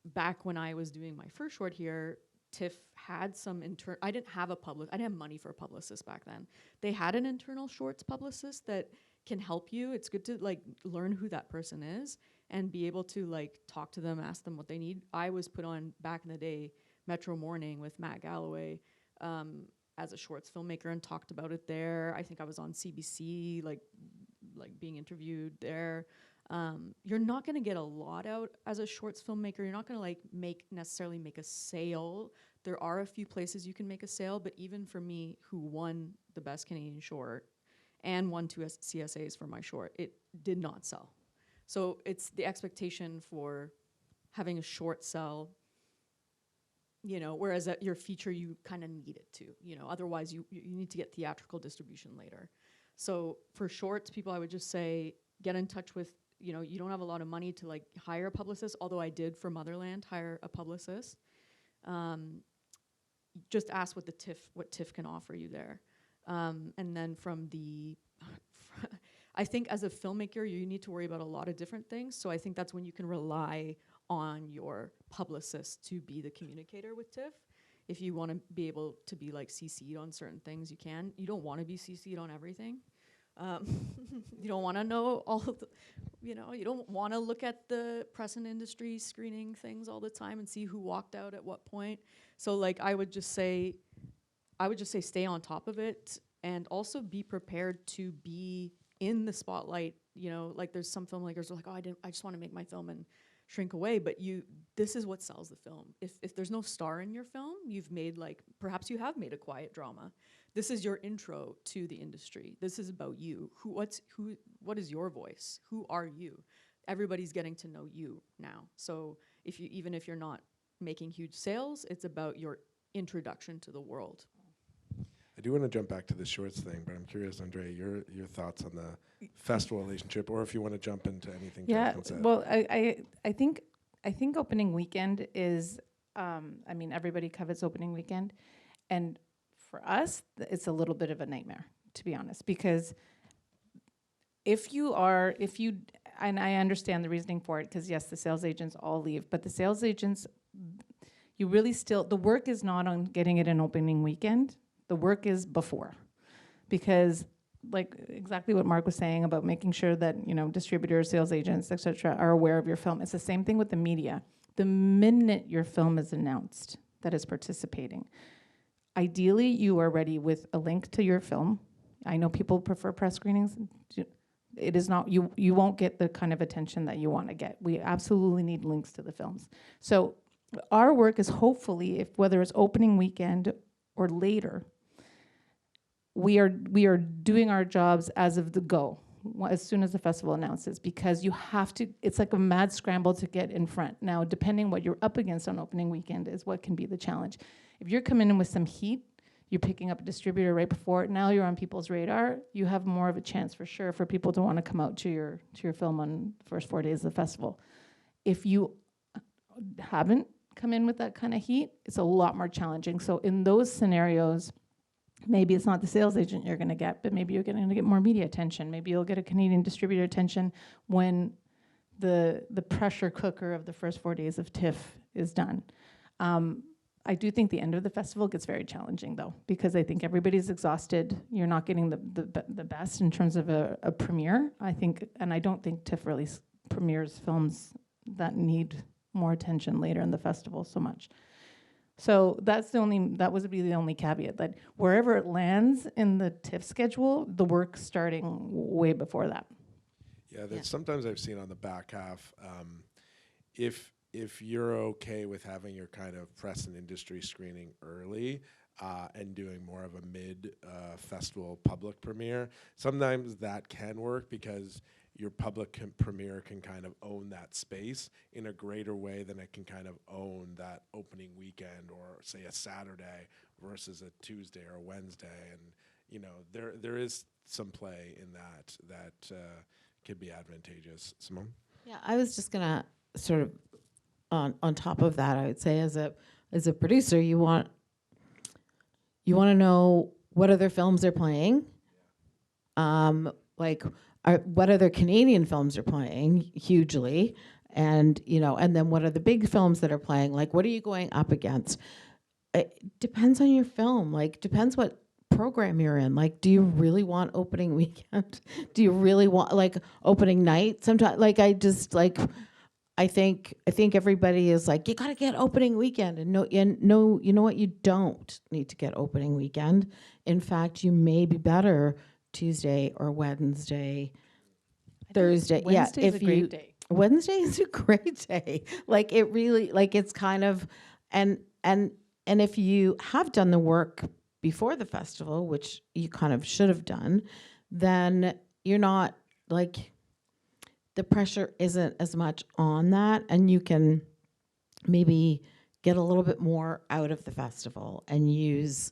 back when I was doing my first short here, TIFF had some I didn't have money for a publicist back then. They had an internal shorts publicist that can help you. It's good to like learn who that person is and be able to like talk to them, ask them what they need. I was put on back in the day Metro Morning with Matt Galloway as a shorts filmmaker and talked about it there. I think I was on CBC like being interviewed there. You're not going to get a lot out as a shorts filmmaker. You're not going to like necessarily make a sale. There are a few places you can make a sale, but even for me, who won the Best Canadian Short and won 2 CSAs for my short, it did not sell. So it's the expectation for having a short sell, whereas at your feature, you kind of need it to, otherwise you need to get theatrical distribution later. So for shorts, people, I would just say, get in touch with, you don't have a lot of money to like hire a publicist, although I did for Motherland hire a publicist. Just ask what TIFF can offer you there. And then I think as a filmmaker, you need to worry about a lot of different things. So I think that's when you can rely on your publicist to be the communicator with TIFF. If you want to be able to be like CC'd on certain things, you can. You don't want to be CC'd on everything. You don't want to know all of the, you don't want to look at the press and industry screening things all the time and see who walked out at what point. So like I would just say stay on top of it and also be prepared to be in the spotlight. Like there's some filmmakers who are like, I just want to make my film and shrink away, but this is what sells the film. If there's no star in your film, perhaps you have made a quiet drama. This is your intro to the industry. This is about you. What is your voice? Who are you? Everybody's getting to know you now. So even if you're not making huge sales, it's about your introduction to the world. I do want to jump back to the shorts thing, but I'm curious, Andrea, your thoughts on the festival relationship, or if you want to jump into anything. Yeah, Jasmine said. well, I think opening weekend is, everybody covets opening weekend, and for us, it's a little bit of a nightmare, to be honest, because and I understand the reasoning for it, because yes, the sales agents all leave, but the sales agents, the work is not on getting it an opening weekend. The work is before, because like exactly what Mark was saying about making sure that, distributors, sales agents, et cetera, are aware of your film. It's the same thing with the media. The minute your film is announced that is participating, ideally you are ready with a link to your film. I know people prefer press screenings. It is not, you won't get the kind of attention that you want to get. We absolutely need links to the films. So our work is hopefully, whether it's opening weekend or later, we are doing our jobs as of the go. as soon as the festival announces, because you have to, it's like a mad scramble to get in front. Now, depending what you're up against on opening weekend is what can be the challenge. If you're coming in with some heat, you're picking up a distributor right before it, now you're on people's radar, you have more of a chance for sure for people to want to come out to your film on the first 4 days of the festival. If you haven't come in with that kind of heat, it's a lot more challenging. So in those scenarios, maybe it's not the sales agent you're going to get, but maybe you're going to get more media attention. Maybe you'll get a Canadian distributor attention when the pressure cooker of the first 4 days of TIFF is done. I do think the end of the festival gets very challenging, though, because I think everybody's exhausted. You're not getting the best in terms of a premiere, I think, and I don't think TIFF really premieres films that need more attention later in the festival so much. So that would be the only caveat, that wherever it lands in the TIFF schedule, the work's starting way before that. Yeah, sometimes I've seen on the back half, if you're okay with having your kind of press and industry screening early and doing more of a mid-festival public premiere, sometimes that can work because your public premiere can kind of own that space in a greater way than it can kind of own that opening weekend or, say, a Saturday versus a Tuesday or a Wednesday. And, you know, there is some play in that could be advantageous. Simone? Yeah, I was just gonna sort of on top of that, I would say as a producer, you want to know what other films are playing, what other Canadian films are playing hugely, and and then what are the big films that are playing? Like, what are you going up against? It depends on your film. Like, depends what program you're in. Like, do you really want opening weekend? Do you really want opening night? Sometimes, I think everybody is like, you got to get opening weekend, and no, you know what? You don't need to get opening weekend. In fact, you may be better Tuesday or Wednesday, Thursday. Wednesday's if a great day. Wednesday is a great day. Like, it really, it's kind of, and if you have done the work before the festival, which you kind of should have done, then you're not the pressure isn't as much on that, and you can maybe get a little bit more out of the festival and use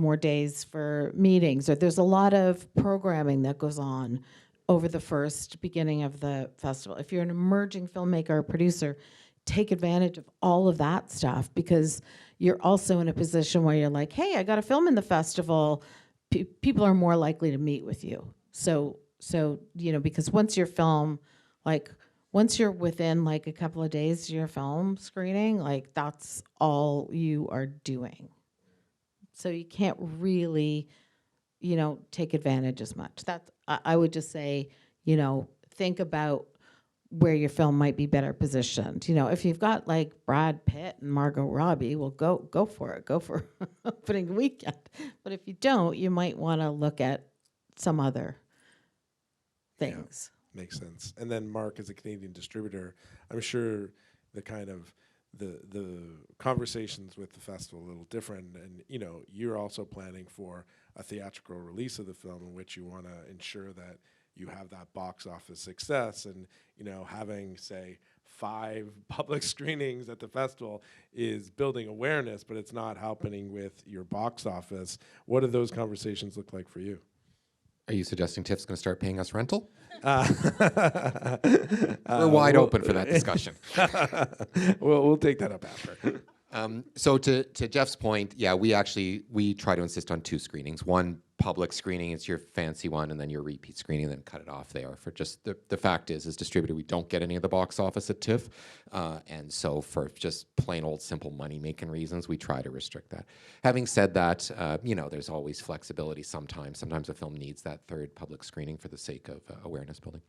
more days for meetings. Or there's a lot of programming that goes on over the first beginning of the festival. If you're an emerging filmmaker or producer, take advantage of all of that stuff, because you're also in a position where you're like, hey, I got a film in the festival. People are more likely to meet with you. So because once your film, once you're within a couple of days of your film screening, that's all you are doing. So you can't really, take advantage as much. I would just say, think about where your film might be better positioned. If you've got Brad Pitt and Margot Robbie, well, go for it. Go for opening weekend. But if you don't, you might want to look at some other things. Yeah, makes sense. And then Mark, as a Canadian distributor, I'm sure the kind of the conversations with the festival are a little different, and you're also planning for a theatrical release of the film in which you want to ensure that you have that box office success, and having, say, 5 public screenings at the festival is building awareness, but it's not happening with your box office. What do those conversations look like for you? Are you suggesting TIFF's going to start paying us rental? We're wide open for that discussion. We'll take that up after. So to Jeff's point, yeah, we try to insist on 2 screenings. One public screening, it's your fancy one, and then your repeat screening, and then cut it off there. For just the fact is, as distributor, we don't get any of the box office at TIFF, and so for just plain old simple money-making reasons, we try to restrict that. Having said that, there's always flexibility sometimes. Sometimes a film needs that 3rd public screening for the sake of awareness building.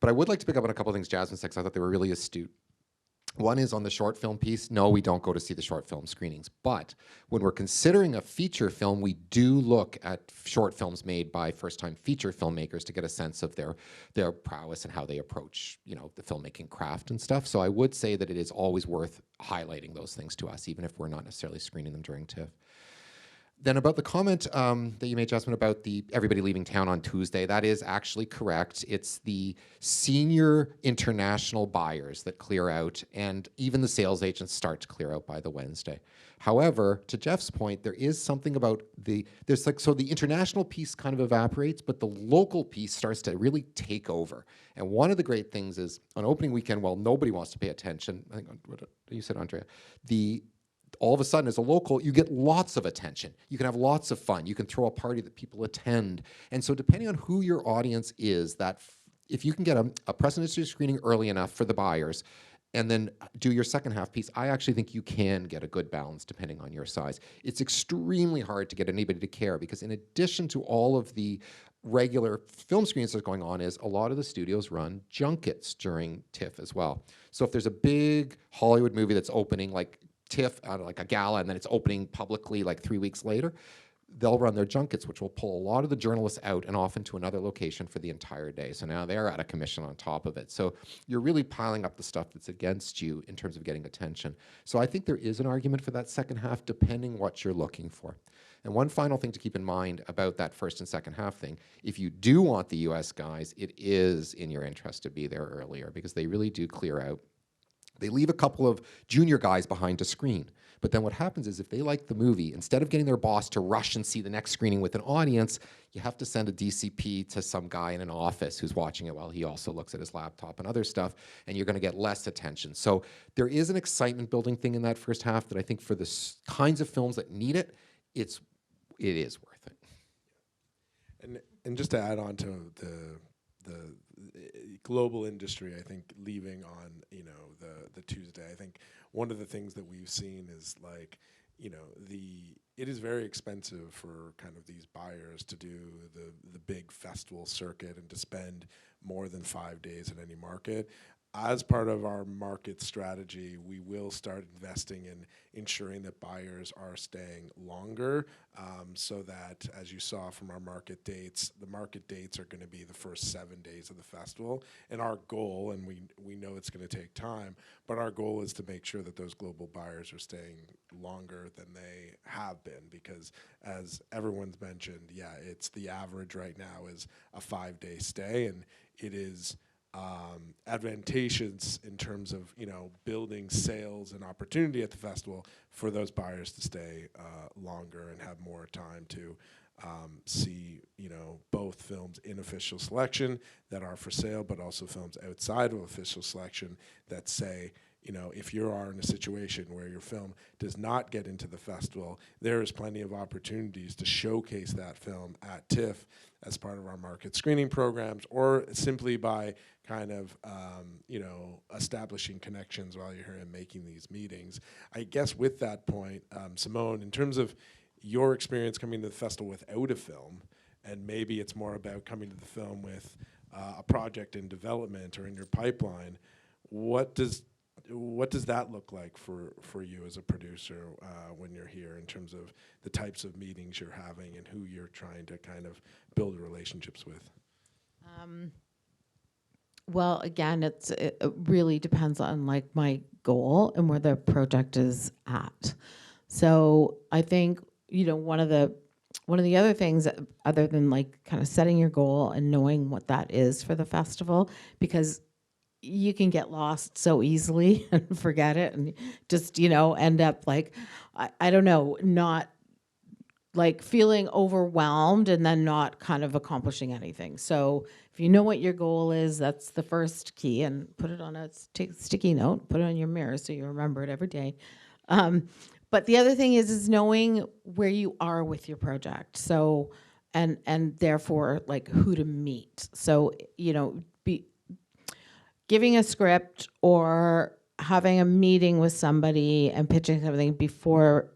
But I would like to pick up on a couple of things Jasmin said, because I thought they were really astute. One is on the short film piece. No, we don't go to see the short film screenings. But when we're considering a feature film, we do look at short films made by first-time feature filmmakers to get a sense of their prowess and how they approach, the filmmaking craft and stuff. So I would say that it is always worth highlighting those things to us, even if we're not necessarily screening them during TIFF. Then about the comment that you made, Jasmine, about everybody leaving town on Tuesday, that is actually correct. It's the senior international buyers that clear out, and even the sales agents start to clear out by the Wednesday. However, to Jeff's point, there is something about the international piece kind of evaporates, but the local piece starts to really take over. And one of the great things is on opening weekend, while nobody wants to pay attention, I think what you said, Andrea, all of a sudden, as a local, you get lots of attention. You can have lots of fun. You can throw a party that people attend. And so depending on who your audience is, if you can get a presidency screening early enough for the buyers, and then do your second half piece, I actually think you can get a good balance depending on your size. It's extremely hard to get anybody to care because in addition to all of the regular film screenings that are going on, is a lot of the studios run junkets during TIFF as well. So if there's a big Hollywood movie that's opening like TIFF out of like a gala and then it's opening publicly like 3 weeks later, they'll run their junkets, which will pull a lot of the journalists out and off into another location for the entire day. So now they're out of commission on top of it. So you're really piling up the stuff that's against you in terms of getting attention. So I think there is an argument for that second half depending what you're looking for. And one final thing to keep in mind about that first and second half thing, if you do want the US guys, it is in your interest to be there earlier because they really do clear out. They leave a couple of junior guys behind to screen. But then what happens is if they like the movie, instead of getting their boss to rush and see the next screening with an audience, you have to send a DCP to some guy in an office who's watching it while he also looks at his laptop and other stuff, and you're going to get less attention. So there is an excitement building thing in that first half that I think for the kinds of films that need it, it is worth it. And just to add on to the global industry, I think leaving on the Tuesday, I think one of the things that we've seen is like it is very expensive for kind of these buyers to do the big festival circuit and to spend more than 5 days in any market. As part of our market strategy, we will start investing in ensuring that buyers are staying longer so that, as you saw from our market dates, the market dates are going to be the first 7 days of the festival. And our goal, and we know it's going to take time, but our goal is to make sure that those global buyers are staying longer than they have been because, as everyone's mentioned, it's the average right now is a 5-day stay, and it is advantageous in terms of building sales and opportunity at the festival for those buyers to stay longer and have more time to see both films in official selection that are for sale, but also films outside of official selection that say, if you are in a situation where your film does not get into the festival, there is plenty of opportunities to showcase that film at TIFF as part of our market screening programs, or simply by kind of establishing connections while you're here and making these meetings. I guess with that point, Simone, in terms of your experience coming to the festival without a film, and maybe it's more about coming to the film with a project in development or in your pipeline, what does that look like for you as a producer when you're here in terms of the types of meetings you're having and who you're trying to kind of build relationships with? Well, again, it really depends on like my goal and where the project is at. So I think one of the other things other than like kind of setting your goal and knowing what that is for the festival, because you can get lost so easily and forget it and just, end up like, I don't know, not like feeling overwhelmed and then not kind of accomplishing anything. So if you know what your goal is, that's the first key, and put it on a sticky note, put it on your mirror so you remember it every day. But the other thing is knowing where you are with your project. So, and therefore like who to meet. So, giving a script or having a meeting with somebody and pitching something before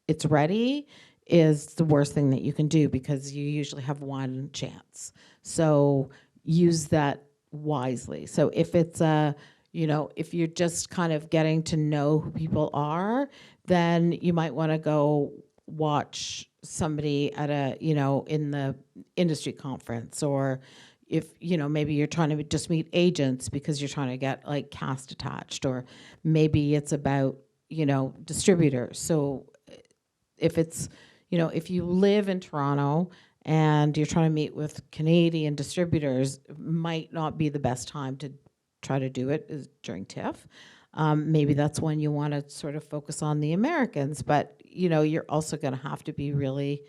it's ready is the worst thing that you can do because you usually have one chance. So use that wisely. So if it's if you're just kind of getting to know who people are, then you might want to go watch somebody at in the industry conference, or if maybe you're trying to just meet agents because you're trying to get like cast attached, or maybe it's about distributors. So if it's you know, if you live in Toronto and you're trying to meet with Canadian distributors, it might not be the best time to try to do it is during TIFF. Maybe that's when you want to sort of focus on the Americans, but you know, you're also going to have to be really,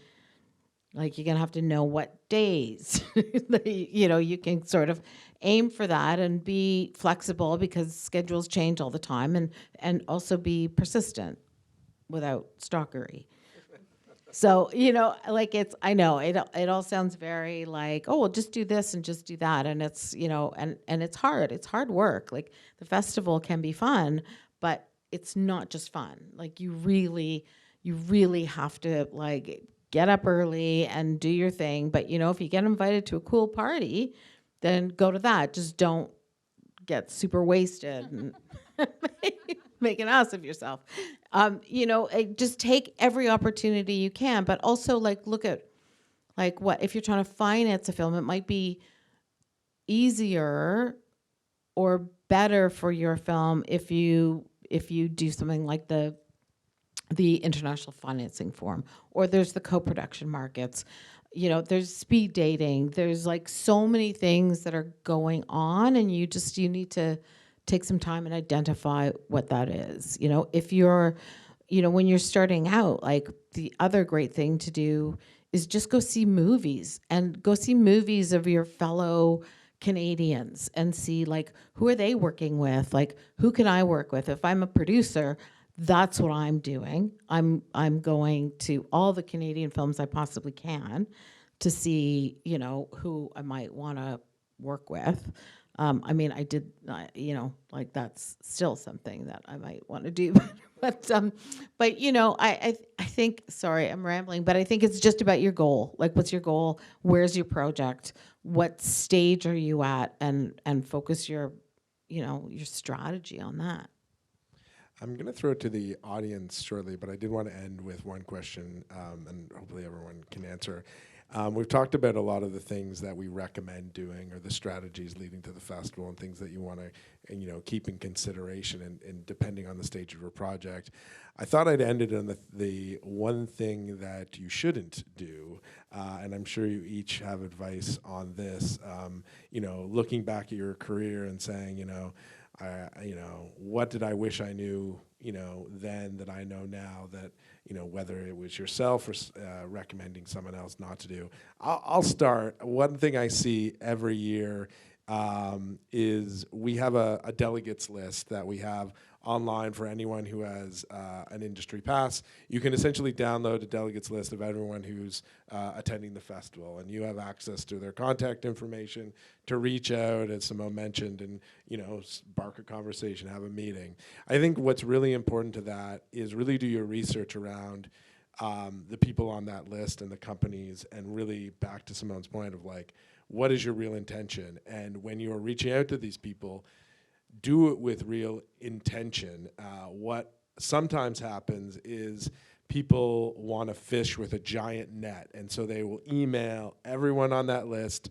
like, you're going to have to know what days, you know, you can sort of aim for that and be flexible because schedules change all the time, and also be persistent without stalkery. So, you know, like I know it all sounds very like, oh, well, just do this and just do that. And it's, you know, and it's hard work. Like the festival can be fun, but it's not just fun. Like you really have to like get up early and do your thing. But, you know, if you get invited to a cool party, then go to that. Just don't get super wasted and make an ass of yourself. You know, just take every opportunity you can, but also like look at like what if you're trying to finance a film, it might be easier or better for your film if you do something like the international financing forum, or there's the co-production markets. You know, there's speed dating. There's like so many things that are going on, and you need to take some time and identify what that is. You know, if you're, you know, when you're starting out, like the other great thing to do is just go see movies of your fellow Canadians and see like who are they working with, like who can I work with. If I'm a producer, that's what I'm doing. I'm going to all the Canadian films I possibly can to see, you know, who I might want to work with. I mean, I did, you know, like that's still something that I might want to do, but you know, I think, sorry, I'm rambling, but I think it's just about your goal. Like, what's your goal? Where's your project? What stage are you at? And focus your, you know, your strategy on that. I'm going to throw it to the audience shortly, but I did want to end with one question, and hopefully everyone can answer. We've talked about a lot of the things that we recommend doing, or the strategies leading to the festival, and things that you want to, you know, keep in consideration, and depending on the stage of your project. I thought I'd end it on the one thing that you shouldn't do, and I'm sure you each have advice on this. You know, looking back at your career and saying, you know, what did I wish I knew, you know, then that I know now, that, you know, whether it was yourself or recommending someone else not to do. I'll start. One thing I see every year is we have a delegates list that we have online for anyone who has an industry pass. You can essentially download a delegates list of everyone who's attending the festival, and you have access to their contact information to reach out, as Simone mentioned, and, you know, spark a conversation, have a meeting. I think what's really important to that is really do your research around the people on that list and the companies, and really back to Simone's point of like, what is your real intention? And when you're reaching out to these people, do it with real intention. What sometimes happens is people want to fish with a giant net, and so they will email everyone on that list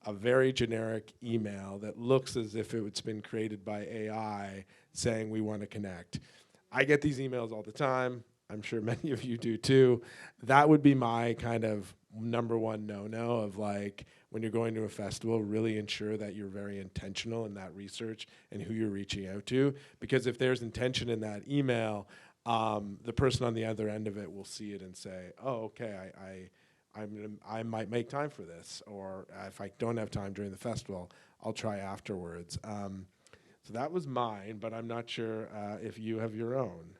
a very generic email that looks as if it's been created by AI saying we want to connect. I get these emails all the time. I'm sure many of you do too. That would be my kind of number one no-no of like, when you're going to a festival, really ensure that you're very intentional in that research and who you're reaching out to. Because if there's intention in that email, the person on the other end of it will see it and say, oh, okay, I might make time for this. Or if I don't have time during the festival, I'll try afterwards. So that was mine, but I'm not sure if you have your own.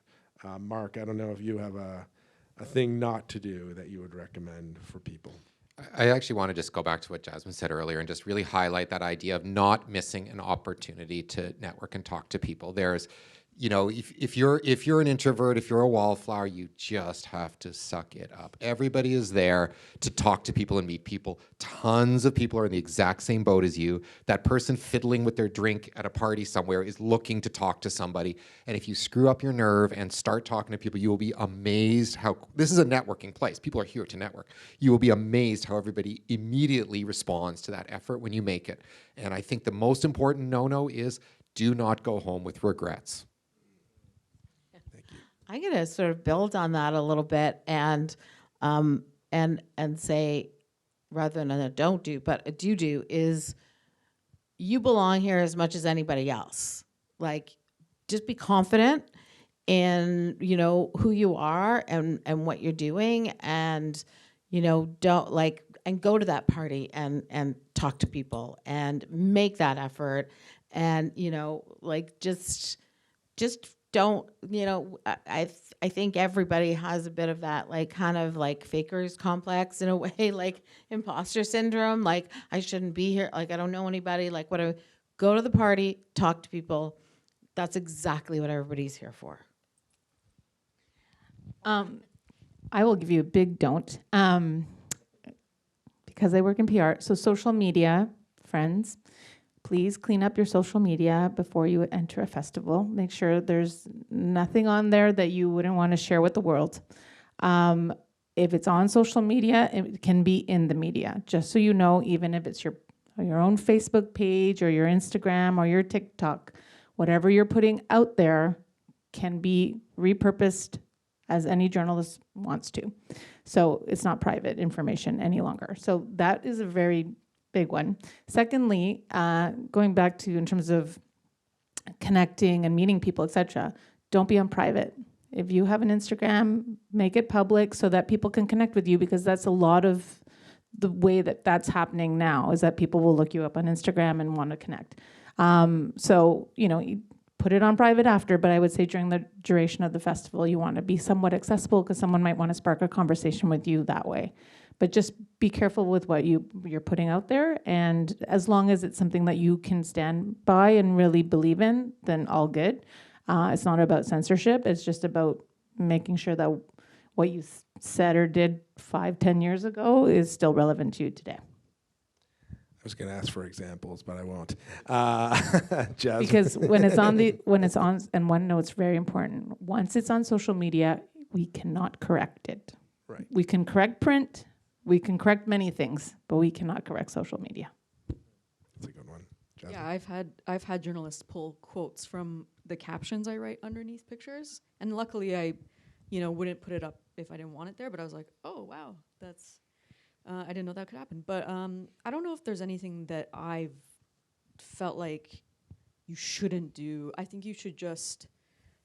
Mark, I don't know if you have a thing not to do that you would recommend for people. I actually want to just go back to what Jasmin said earlier and just really highlight that idea of not missing an opportunity to network and talk to people. There's, you know, if you're an introvert, if you're a wallflower, you just have to suck it up. Everybody is there to talk to people and meet people. Tons of people are in the exact same boat as you. That person fiddling with their drink at a party somewhere is looking to talk to somebody. And if you screw up your nerve and start talking to people, you will be amazed how, this is a networking place. People are here to network. You will be amazed how everybody immediately responds to that effort when you make it. And I think the most important no-no is do not go home with regrets. I'm going to sort of build on that a little bit. And and say, rather than a don't do, but a do is you belong here as much as anybody else. Like, just be confident in, you know, who you are and what you're doing, and, you know, don't like, and go to that party and talk to people and make that effort. And, you know, like, just don't, you know, I think everybody has a bit of that, like, kind of like fakers complex in a way, like imposter syndrome, like, I shouldn't be here, like, I don't know anybody, like, whatever. Go to the party, talk to people. That's exactly what everybody's here for. I will give you a big don't, because I work in PR. So social media, friends, please clean up your social media before you enter a festival. Make sure there's nothing on there that you wouldn't want to share with the world. If it's on social media, it can be in the media. Just so you know, even if it's your own Facebook page or your Instagram or your TikTok, whatever you're putting out there can be repurposed as any journalist wants to. So it's not private information any longer. So that is a very big one. Secondly, going back to in terms of connecting and meeting people, etc., don't be on private. If you have an Instagram, make it public so that people can connect with you, because that's a lot of the way that that's happening now, is that people will look you up on Instagram and want to connect. So, you know, put it on private after, but I would say during the duration of the festival, you want to be somewhat accessible, because someone might want to spark a conversation with you that way. But just be careful with what you're putting out there, and as long as it's something that you can stand by and really believe in, then all good. It's not about censorship, it's just about making sure that what you said or did 5-10 years ago is still relevant to you today. I was going to ask for examples, but I won't. Jasmine. Because when it's on, and one note's very important, once it's on social media, we cannot correct it. Right. We can correct print, we can correct many things, but we cannot correct social media. That's a good one. Jasmine. Yeah, I've had journalists pull quotes from the captions I write underneath pictures, and luckily I, you know, wouldn't put it up if I didn't want it there. But I was like, oh wow, that's I didn't know that could happen. But I don't know if there's anything that I've felt like you shouldn't do. I think you should just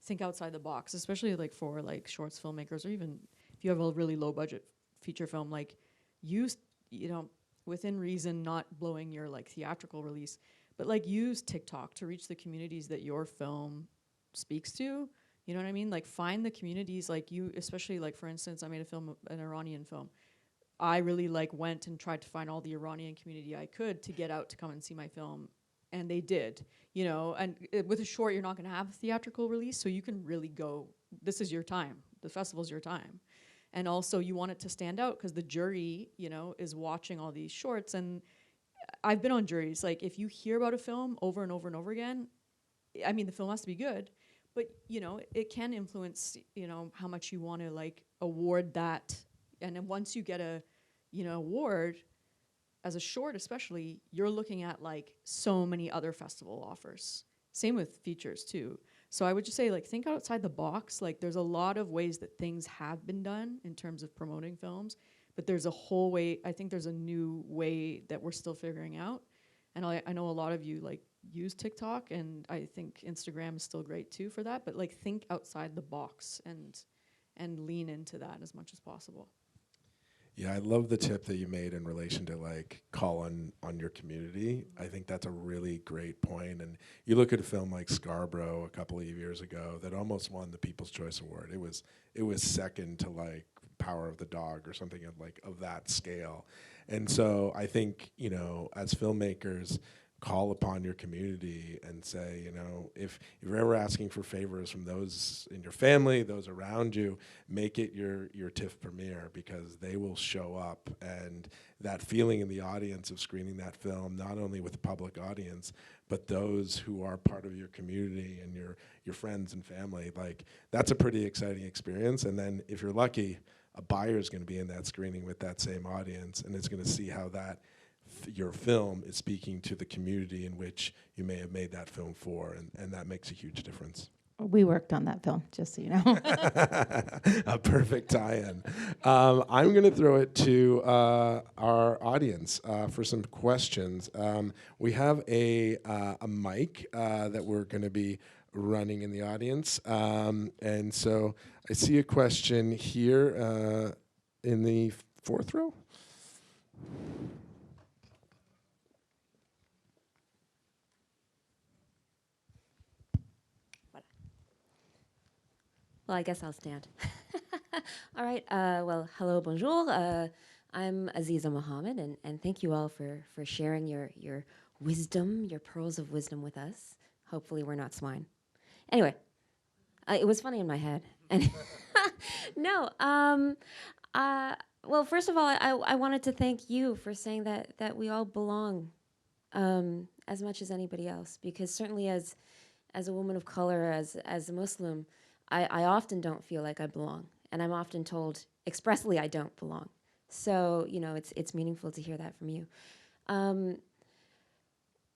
think outside the box, especially like for like shorts filmmakers, or even if you have a really low budget feature film, like use, you know, within reason, not blowing your like theatrical release, but like use TikTok to reach the communities that your film speaks to. You know what I mean? Like find the communities, like you, especially like for instance, I made a film, an Iranian film. I really like went and tried to find all the Iranian community I could to get out to come and see my film. And they did, you know, and with a short, you're not gonna have a theatrical release, so you can really go, this is your time. The festival's your time. And also you want it to stand out because the jury, you know, is watching all these shorts. And I've been on juries, like if you hear about a film over and over and over again, I mean, the film has to be good, but you know, it can influence, you know, how much you want to like award that. And then once you get a, you know, award as a short, especially, you're looking at like so many other festival offers. Same with features too. So I would just say like think outside the box. Like there's a lot of ways that things have been done in terms of promoting films, but there's a whole way, I think there's a new way that we're still figuring out. And I know a lot of you like use TikTok, and I think Instagram is still great too for that, but like think outside the box and lean into that as much as possible. Yeah, I love the tip that you made in relation to like call on your community. I think that's a really great point. And you look at a film like Scarborough a couple of years ago that almost won the People's Choice Award. It was second to like Power of the Dog or something of that scale. And so I think, you know, as filmmakers, call upon your community and say, you know, if you're ever asking for favors from those in your family, those around you, make it your TIFF premiere, because they will show up. And that feeling in the audience of screening that film, not only with the public audience, but those who are part of your community and your friends and family, like that's a pretty exciting experience. And then if you're lucky, a buyer is going to be in that screening with that same audience, and it's going to see how that your film is speaking to the community in which you may have made that film for, and that makes a huge difference. We worked on that film, just so you know. A perfect tie-in. I'm going to throw it to our audience for some questions. We have a mic that we're going to be running in the audience. And so I see a question here in the fourth row. Well, I guess I'll stand. All right. Well, hello, bonjour. I'm Aziza Mohammed, and thank you all for sharing your wisdom, your pearls of wisdom with us. Hopefully, we're not swine. Anyway, it was funny in my head. And no. Well, first of all, I wanted to thank you for saying that we all belong as much as anybody else, because certainly as a woman of color, as a Muslim, I often don't feel like I belong, and I'm often told expressly I don't belong. So, you know, it's meaningful to hear that from you. And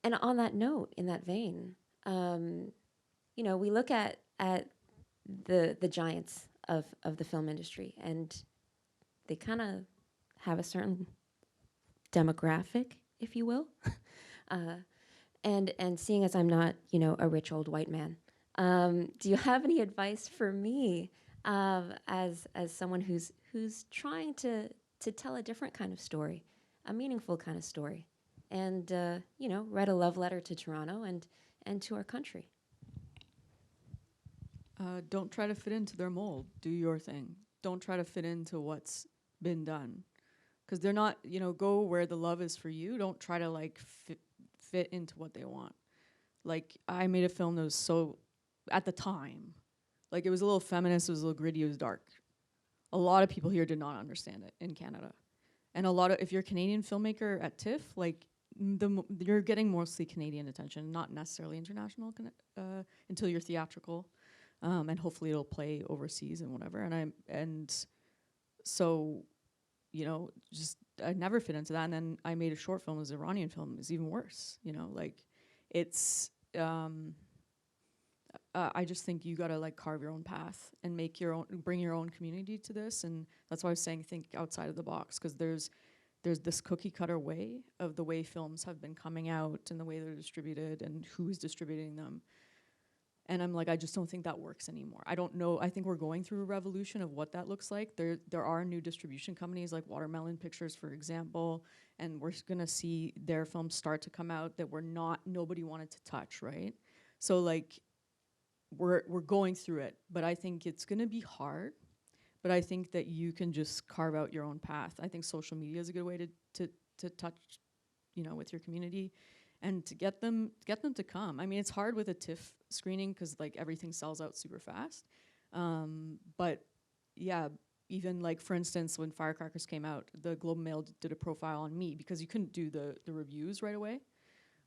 on that note, in that vein, you know, we look at the giants of the film industry, and they kind of have a certain demographic, if you will. And seeing as I'm not, you know, a rich old white man, do you have any advice for me as someone who's trying to tell a different kind of story, a meaningful kind of story, and you know, write a love letter to Toronto and to our country? Don't try to fit into their mold. Do your thing. Don't try to fit into what's been done, because they're not. You know, go where the love is for you. Don't try to like fit into what they want. Like, I made a film that was so, at the time, like, it was a little feminist, it was a little gritty, it was dark. A lot of people here did not understand it in Canada. And if you're a Canadian filmmaker at TIFF, like, you're getting mostly Canadian attention, not necessarily international until you're theatrical. And hopefully it'll play overseas and whatever. And so, you know, just, I never fit into that. And then I made a short film, it was an Iranian film, it's even worse, you know, like, it's, I just think you gotta like carve your own path and make your own, bring your own community to this. And that's why I was saying think outside of the box, because there's this cookie cutter way of the way films have been coming out and the way they're distributed and who's distributing them. And I'm like, I just don't think that works anymore. I don't know. I think we're going through a revolution of what that looks like. There are new distribution companies like Watermelon Pictures, for example, and we're gonna see their films start to come out that nobody wanted to touch, right? So like, we're going through it, but I think it's gonna be hard. But I think that you can just carve out your own path. I think social media is a good way to touch, you know, with your community. And to get them to come. I mean, it's hard with a TIFF screening because like everything sells out super fast. But yeah, even like for instance, when Firecrackers came out, the Globe and Mail did a profile on me because you couldn't do the reviews right away.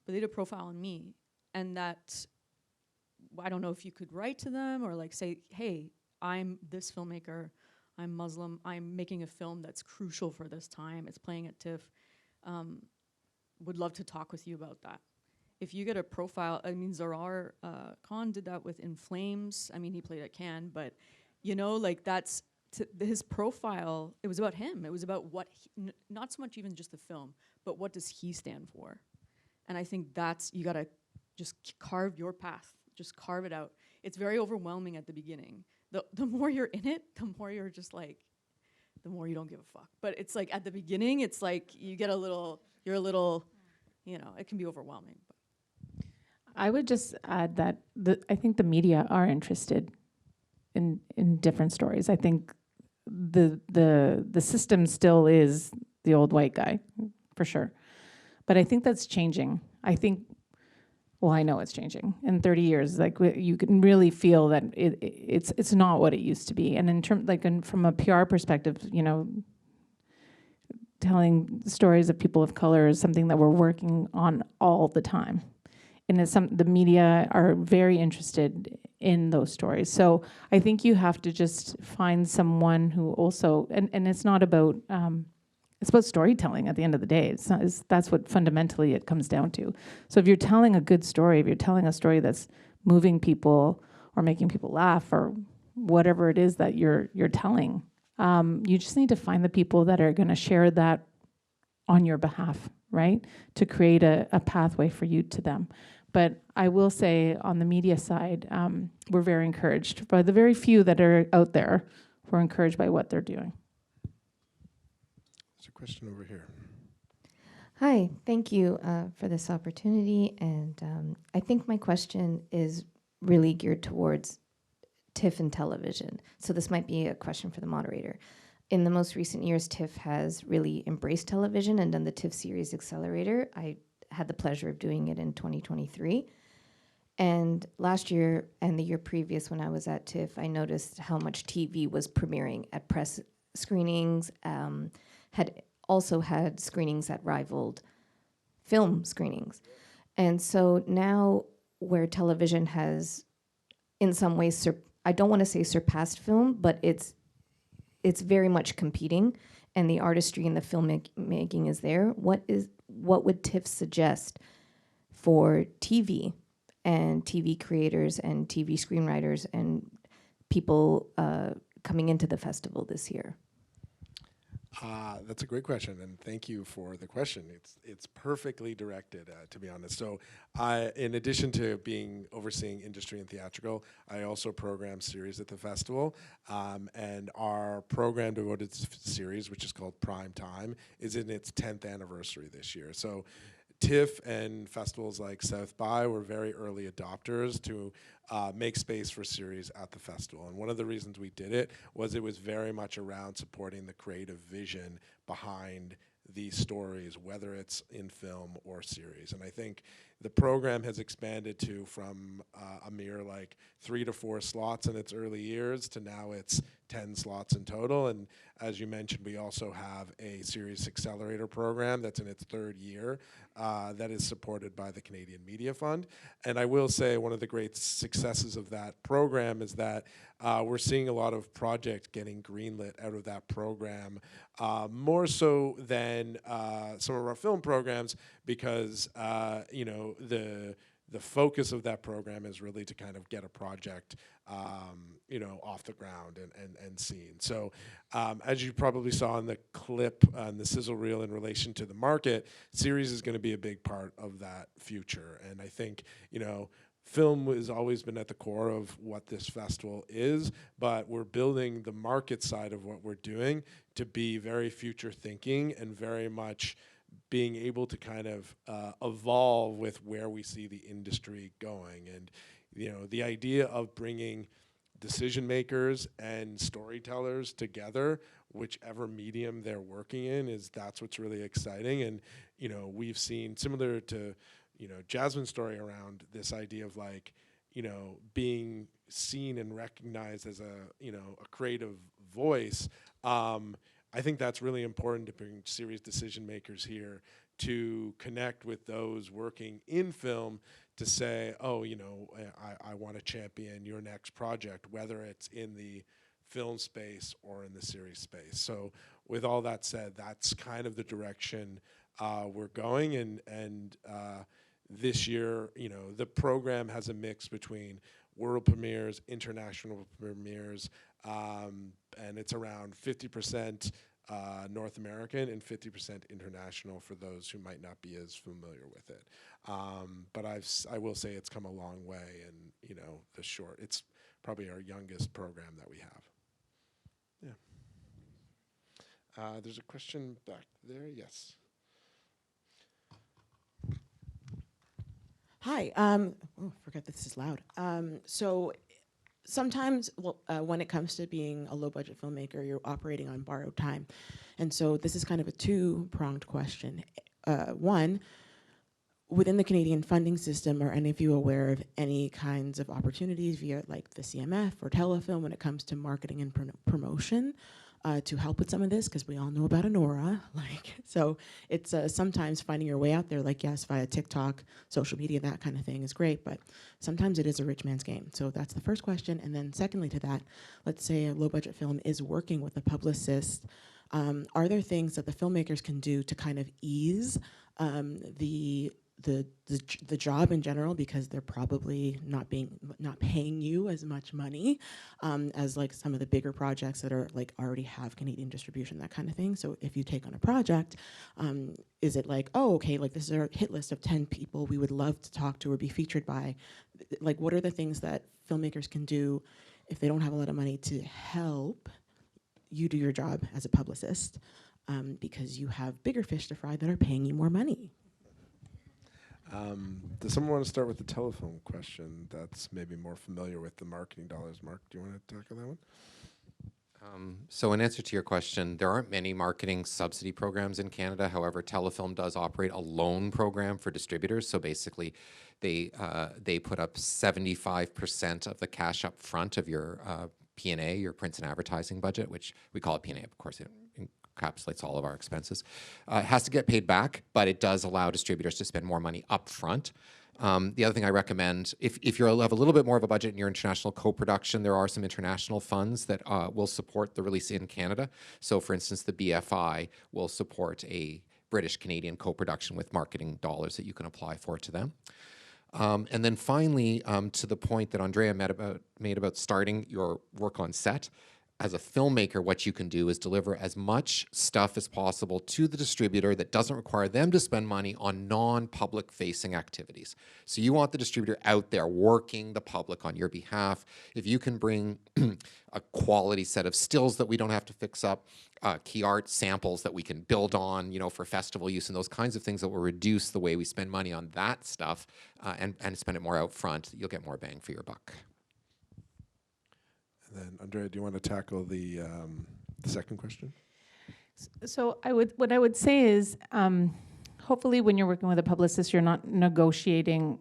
But they did a profile on me, and that, I don't know if you could write to them or like say, hey, I'm this filmmaker, I'm Muslim, I'm making a film that's crucial for this time. It's playing at TIFF. Would love to talk with you about that. If you get a profile, I mean, Zarar Khan did that with In Flames. I mean, he played at Cannes, but you know, like that's his profile. It was about him. It was about what, not so much even just the film, but what does he stand for? And I think that's, you gotta just carve your path, just carve it out. It's very overwhelming at the beginning. The more you're in it, the more you're just like, the more you don't give a fuck. But it's like at the beginning, it's like you get you're a little, you know, it can be overwhelming. But I would just add that I think the media are interested in different stories. I think the system still is the old white guy, for sure. But I think that's changing. I think, well, I know it's changing. In 30 years, like you can really feel that it's not what it used to be. And in terms, like from a PR perspective, you know, telling stories of people of color is something that we're working on all the time. And the media are very interested in those stories. So I think you have to just find someone who also, and it's not about, it's about storytelling at the end of the day. That's what fundamentally it comes down to. So if you're telling a good story, if you're telling a story that's moving people or making people laugh or whatever it is that you're telling. You just need to find the people that are going to share that on your behalf, right? To create a pathway for you to them. But I will say on the media side, we're very encouraged by the very few that are out there. We're encouraged by what they're doing. There's a question over here. Hi, thank you for this opportunity. And I think my question is really geared towards TIFF and television. So this might be a question for the moderator. In the most recent years, TIFF has really embraced television and done the TIFF Series Accelerator. I had the pleasure of doing it in 2023. And last year and the year previous when I was at TIFF, I noticed how much TV was premiering at press screenings, had also had screenings that rivaled film screenings. And so now where television has in some ways, I don't want to say surpassed film, but it's very much competing, and the artistry and the filmmaking is there. What would TIFF suggest for TV and TV creators and TV screenwriters and people coming into the festival this year? That's a great question, and thank you for the question. It's perfectly directed, to be honest. So, in addition to overseeing industry and theatrical, I also program series at the festival, and our program devoted to series, which is called Prime Time, is in its 10th anniversary this year. So, TIFF and festivals like South by were very early adopters to make space for series at the festival. And one of the reasons we did it was very much around supporting the creative vision behind these stories, whether it's in film or series. And I think the program has expanded from a mere 3 to 4 slots in its early years to now it's 10 slots in total. And as you mentioned, we also have a series accelerator program that's in its 3rd year that is supported by the Canadian Media Fund. And I will say one of the great successes of that program is that we're seeing a lot of projects getting greenlit out of that program, more so than some of our film programs, because the focus of that program is really to kind of get a project off the ground and seen. So as you probably saw in the clip on the sizzle reel in relation to the market, series is going to be a big part of that future. And I think, film has always been at the core of what this festival is, but we're building the market side of what we're doing to be very future thinking and very much being able to kind of evolve with where we see the industry going. And the idea of bringing decision makers and storytellers together, whichever medium they're working in, that's what's really exciting. And we've seen, similar to Jasmine's story around this idea of being seen and recognized as a creative voice. I think that's really important to bring serious decision makers here to connect with those working in film to say, I want to champion your next project, whether it's in the film space or in the series space. So with all that said, that's kind of the direction we're going. And this year, the program has a mix between world premieres, international premieres, and it's around 50% North American and 50% international for those who might not be as familiar with it. But I will say it's come a long way, and it's probably our youngest program that we have. Yeah. There's a question back there. Yes. Hi. Forget this is loud. So sometimes, when it comes to being a low-budget filmmaker, you're operating on borrowed time. And so this is kind of a two-pronged question. One, within the Canadian funding system, are any of you aware of any kinds of opportunities via the CMF or Telefilm when it comes to marketing and promotion to help with some of this? Because we all know about Anora. So it's sometimes finding your way out there, yes, via TikTok, social media, that kind of thing is great, but sometimes it is a rich man's game. So that's the first question. And then secondly to that, let's say a low-budget film is working with a publicist. Are there things that the filmmakers can do to kind of ease the the job in general, because they're probably not paying you as much money as like some of the bigger projects that are like already have Canadian distribution, that kind of thing. So if you take on a project, is it like, oh, okay, like this is our hit list of 10 people we would love to talk to or be featured by? Like, what are the things that filmmakers can do if they don't have a lot of money to help you do your job as a publicist, because you have bigger fish to fry that are paying you more money? Does someone want to start with the telephone question that's maybe more familiar with the marketing dollars? Mark, do you want to tackle that one? So in answer to your question, there aren't many marketing subsidy programs in Canada. However, Telefilm does operate a loan program for distributors. So basically, they put up 75% of the cash up front of your P&A, your prints and advertising budget, which we call it P&A, of course. It encapsulates all of our expenses. It has to get paid back, but it does allow distributors to spend more money up front. The other thing I recommend, if you have a little bit more of a budget in your international co-production, there are some international funds that will support the release in Canada. So for instance, the BFI will support a British-Canadian co-production with marketing dollars that you can apply for to them. And then finally, to the point that Andrea made about starting your work on set, as a filmmaker, what you can do is deliver as much stuff as possible to the distributor that doesn't require them to spend money on non-public facing activities. So you want the distributor out there working the public on your behalf. If you can bring a quality set of stills that we don't have to fix up, key art samples that we can build on, you know, for festival use, and those kinds of things that will reduce the way we spend money on that stuff and spend it more out front, you'll get more bang for your buck. And then, Andrea, do you want to tackle the second question? So what I would say is, hopefully when you're working with a publicist, you're not negotiating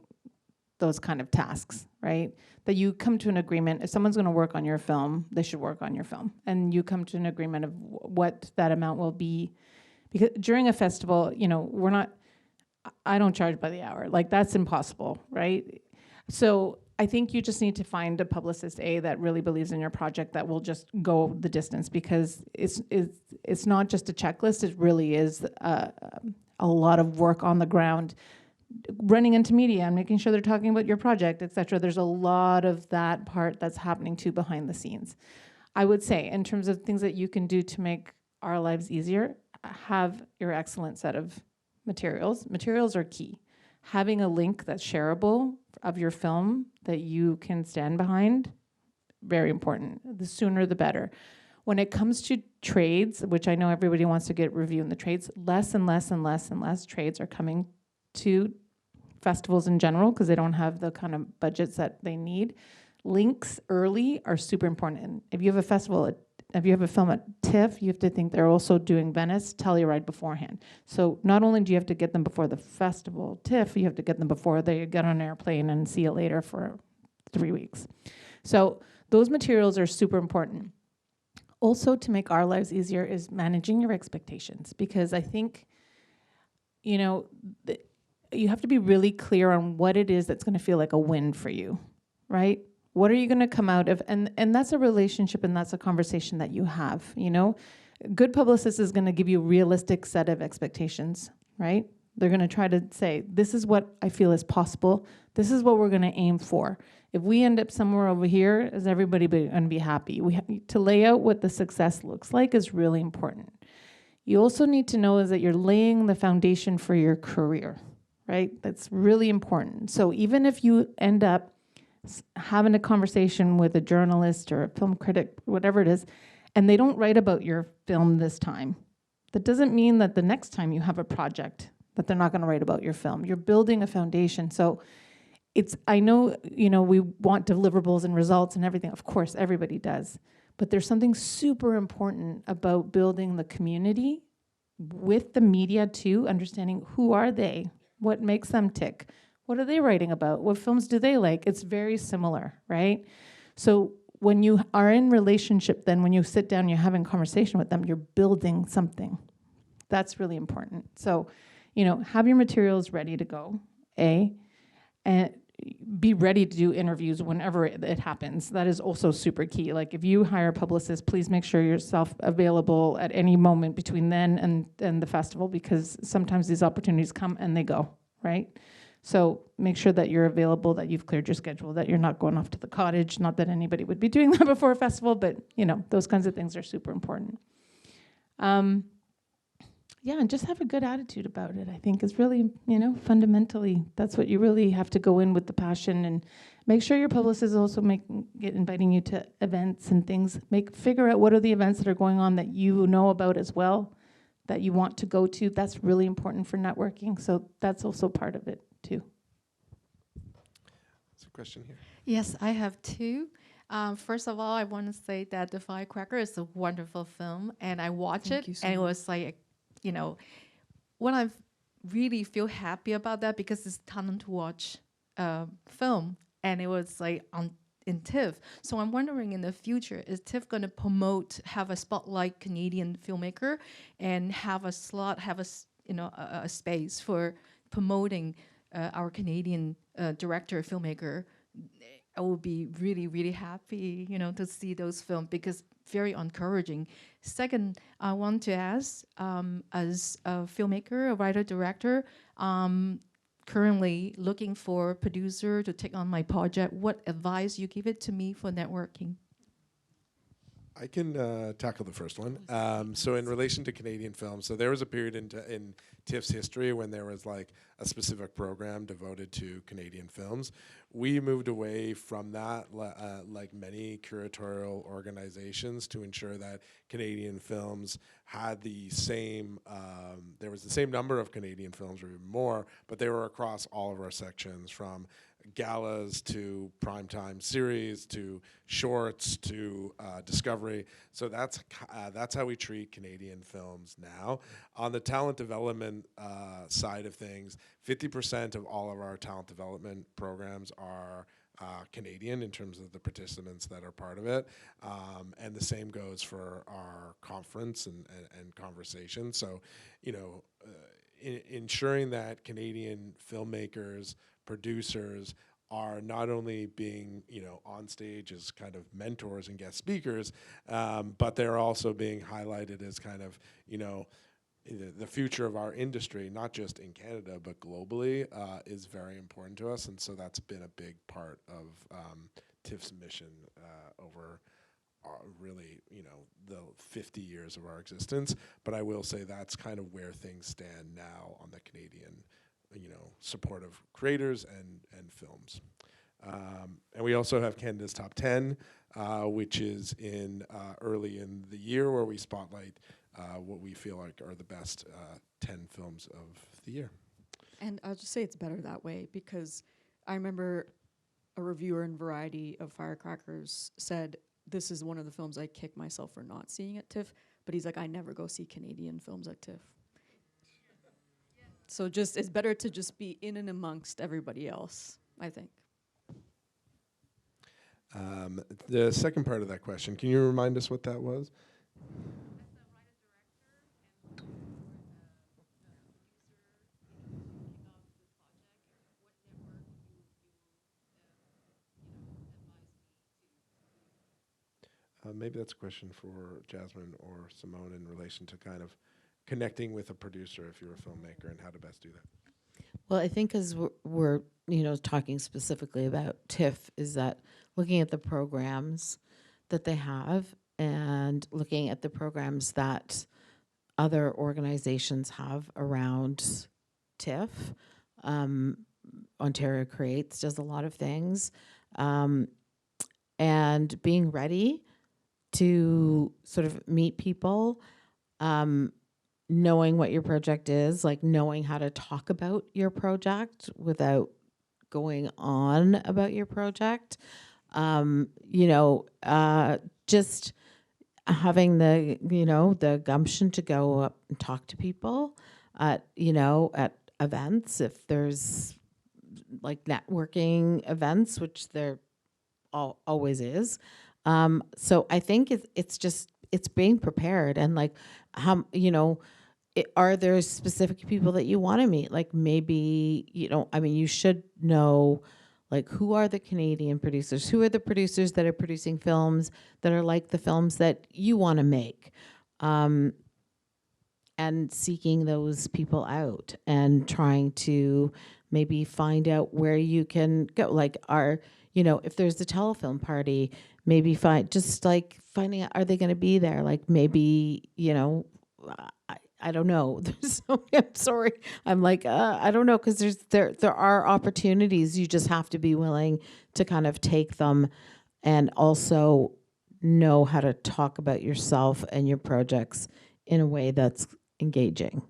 those kind of tasks, right? That you come to an agreement. If someone's going to work on your film, they should work on your film. And you come to an agreement of what that amount will be. Because during a festival, you know, I don't charge by the hour. Like, that's impossible, right? So I think you just need to find a publicist, that really believes in your project, that will just go the distance, because it's not just a checklist. It really is a lot of work on the ground, running into media and making sure they're talking about your project, etc. There's a lot of that part that's happening too behind the scenes. I would say, in terms of things that you can do to make our lives easier, have your excellent set of materials. Materials are key. Having a link that's shareable of your film that you can stand behind, very important. The sooner the better. When it comes to trades, which I know everybody wants to get review in the trades, less and less and less and less trades are coming to festivals in general because they don't have the kind of budgets that they need. Links early are super important. And if you have a festival, if you have a film at TIFF, you have to think they're also doing Venice, Telluride beforehand. So not only do you have to get them before the festival, TIFF, you have to get them before they get on an airplane and see you later for 3 weeks. So those materials are super important. Also, to make our lives easier is managing your expectations, because I think, you know, you have to be really clear on what it is that's going to feel like a win for you, right? What are you going to come out of? And that's a relationship, and that's a conversation that you have, you know? A good publicist is going to give you a realistic set of expectations, right? They're going to try to say, this is what I feel is possible. This is what we're going to aim for. If we end up somewhere over here, is everybody going to be happy? To lay out what the success looks like is really important. You also need to know is that you're laying the foundation for your career, right? That's really important. So even if you end up having a conversation with a journalist or a film critic, whatever it is, and they don't write about your film this time, that doesn't mean that the next time you have a project that they're not going to write about your film. You're building a foundation. So I know, you know, we want deliverables and results and everything. Of course, everybody does. But there's something super important about building the community with the media too, understanding who are they, what makes them tick, what are they writing about, what films do they like. It's very similar, right? So when you are in relationship, then when you sit down, you're having conversation with them, you're building something. That's really important. So, you know, have your materials ready to go, and be ready to do interviews whenever it happens. That is also super key. Like if you hire a publicist, please make sure yourself available at any moment between then and the festival, because sometimes these opportunities come and they go, right? So make sure that you're available, that you've cleared your schedule, that you're not going off to the cottage. Not that anybody would be doing that before a festival, but those kinds of things are super important. Yeah, and just have a good attitude about it, I think, is really, fundamentally, that's what you really have to go in with the passion, and make sure your publicist is also inviting you to events and things. Figure out what are the events that are going on that you know about as well, that you want to go to. That's really important for networking, so that's also part of it too. There's a question here. Yes, I have two. First of all, I want to say that The Firecracker is a wonderful film, and I watched Thank it, you so and it much. was like, when I really feel happy about that, because it's time to watch film, and it was like in TIFF. So I'm wondering, in the future, is TIFF going to have a spotlight Canadian filmmaker, and have a slot, have a space for promoting our Canadian director, filmmaker? I will be really, really happy, to see those films, because very encouraging. Second, I want to ask, as a filmmaker, a writer, director, currently looking for a producer to take on my project, what advice you give it to me for networking? I can tackle the first one. So in relation to Canadian films, so there was a period in TIFF's history when there was like a specific program devoted to Canadian films. We moved away from that, like many curatorial organizations, to ensure that Canadian films had the same, there was the same number of Canadian films, or even more, but they were across all of our sections, from galas to primetime series to shorts to discovery. So that's how we treat Canadian films now. On the talent development side of things, 50% of all of our talent development programs are Canadian in terms of the participants that are part of it. And the same goes for our conference and conversation. So, ensuring that Canadian filmmakers, producers are not only being, on stage as kind of mentors and guest speakers, but they're also being highlighted as kind of, the future of our industry, not just in Canada, but globally, is very important to us. And so that's been a big part of TIFF's mission over really, the 50 years of our existence. But I will say that's kind of where things stand now on the Canadian, support of creators and films. And we also have Canada's Top 10, which is early in the year, where we spotlight what we feel like are the best 10 films of the year. And I'll just say it's better that way, because I remember a reviewer in Variety of Firecrackers said, this is one of the films I kick myself for not seeing at TIFF, but he's like, I never go see Canadian films at TIFF. So it's better to just be in and amongst everybody else, I think. The second part of that question, can you remind us what that was? Maybe that's a question for Jasmine or Simone in relation to kind of connecting with a producer if you're a filmmaker, and how to best do that. Well, I think as we're talking specifically about TIFF, is that looking at the programs that they have and looking at the programs that other organizations have around TIFF. Ontario Creates does a lot of things, and being ready to sort of meet people, knowing what your project is, like knowing how to talk about your project without going on about your project. Just having the gumption to go up and talk to people at events, if there's like networking events, which there always is. So I think it's being prepared, and like, are there specific people that you want to meet? Like maybe, you should know, like, who are the Canadian producers? Who are the producers that are producing films that are like the films that you want to make? And seeking those people out and trying to maybe find out where you can go. Like if there's a telefilm party, maybe finding out, are they going to be there? Like maybe, I don't know. I'm sorry. I'm like, I don't know, because there are opportunities. You just have to be willing to kind of take them, and also know how to talk about yourself and your projects in a way that's engaging.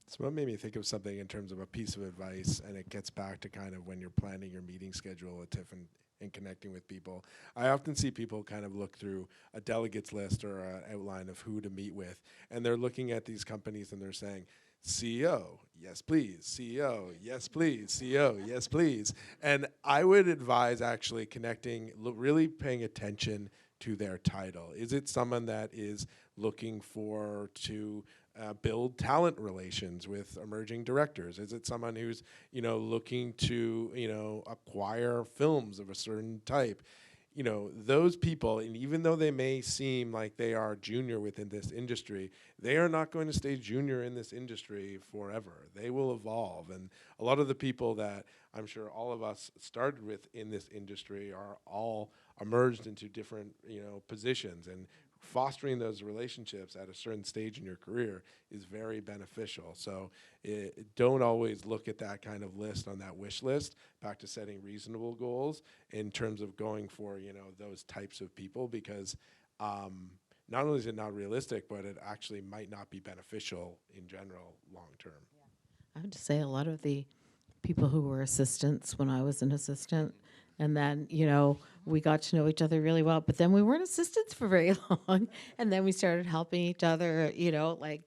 So what made me think of something in terms of a piece of advice, and it gets back to kind of when you're planning your meeting schedule at TIFF and connecting with people. I often see people kind of look through a delegates list or an outline of who to meet with, and they're looking at these companies and they're saying, CEO, yes please, CEO, yes please, CEO, yes please. And I would advise actually connecting, really paying attention to their title. Is it someone that is looking to build talent relations with emerging directors? Is it someone who's, looking to, acquire films of a certain type? Those people, and even though they may seem like they are junior within this industry, they are not going to stay junior in this industry forever. They will evolve. And a lot of the people that I'm sure all of us started with in this industry are all emerged into different, positions, and fostering those relationships at a certain stage in your career is very beneficial. So don't always look at that kind of list on that wish list. Back to setting reasonable goals in terms of going for those types of people, because not only is it not realistic, but it actually might not be beneficial in general long term. I would say a lot of the people who were assistants when I was an assistant, and then, we got to know each other really well, but then we weren't assistants for very long. And then we started helping each other,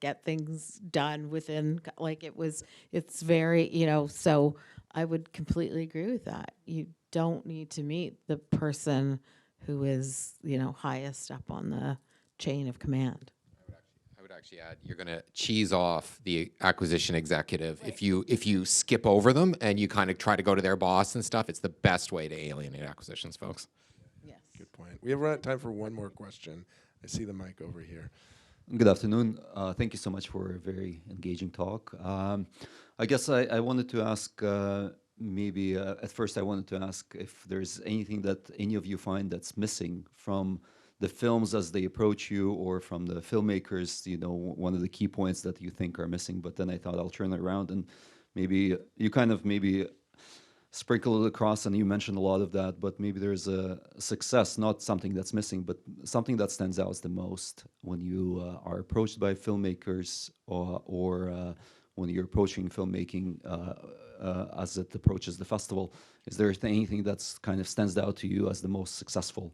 get things done within, it's very, so I would completely agree with that. You don't need to meet the person who is, highest up on the chain of command. I would actually add, you're going to cheese off the acquisition executive. Right. If you skip over them and you kind of try to go to their boss and stuff, it's the best way to alienate acquisitions, folks. Yes. Good point. We have time for one more question. I see the mic over here. Good afternoon. Thank you so much for a very engaging talk. I guess I wanted to ask, at first I wanted to ask if there's anything that any of you find that's missing from the films as they approach you, or from the filmmakers, one of the key points that you think are missing. But then I thought I'll turn it around, and maybe you kind of sprinkle it across, and you mentioned a lot of that, but maybe there's a success, not something that's missing, but something that stands out the most when you are approached by filmmakers, or when you're approaching filmmaking as it approaches the festival. Is there anything that's kind of stands out to you as the most successful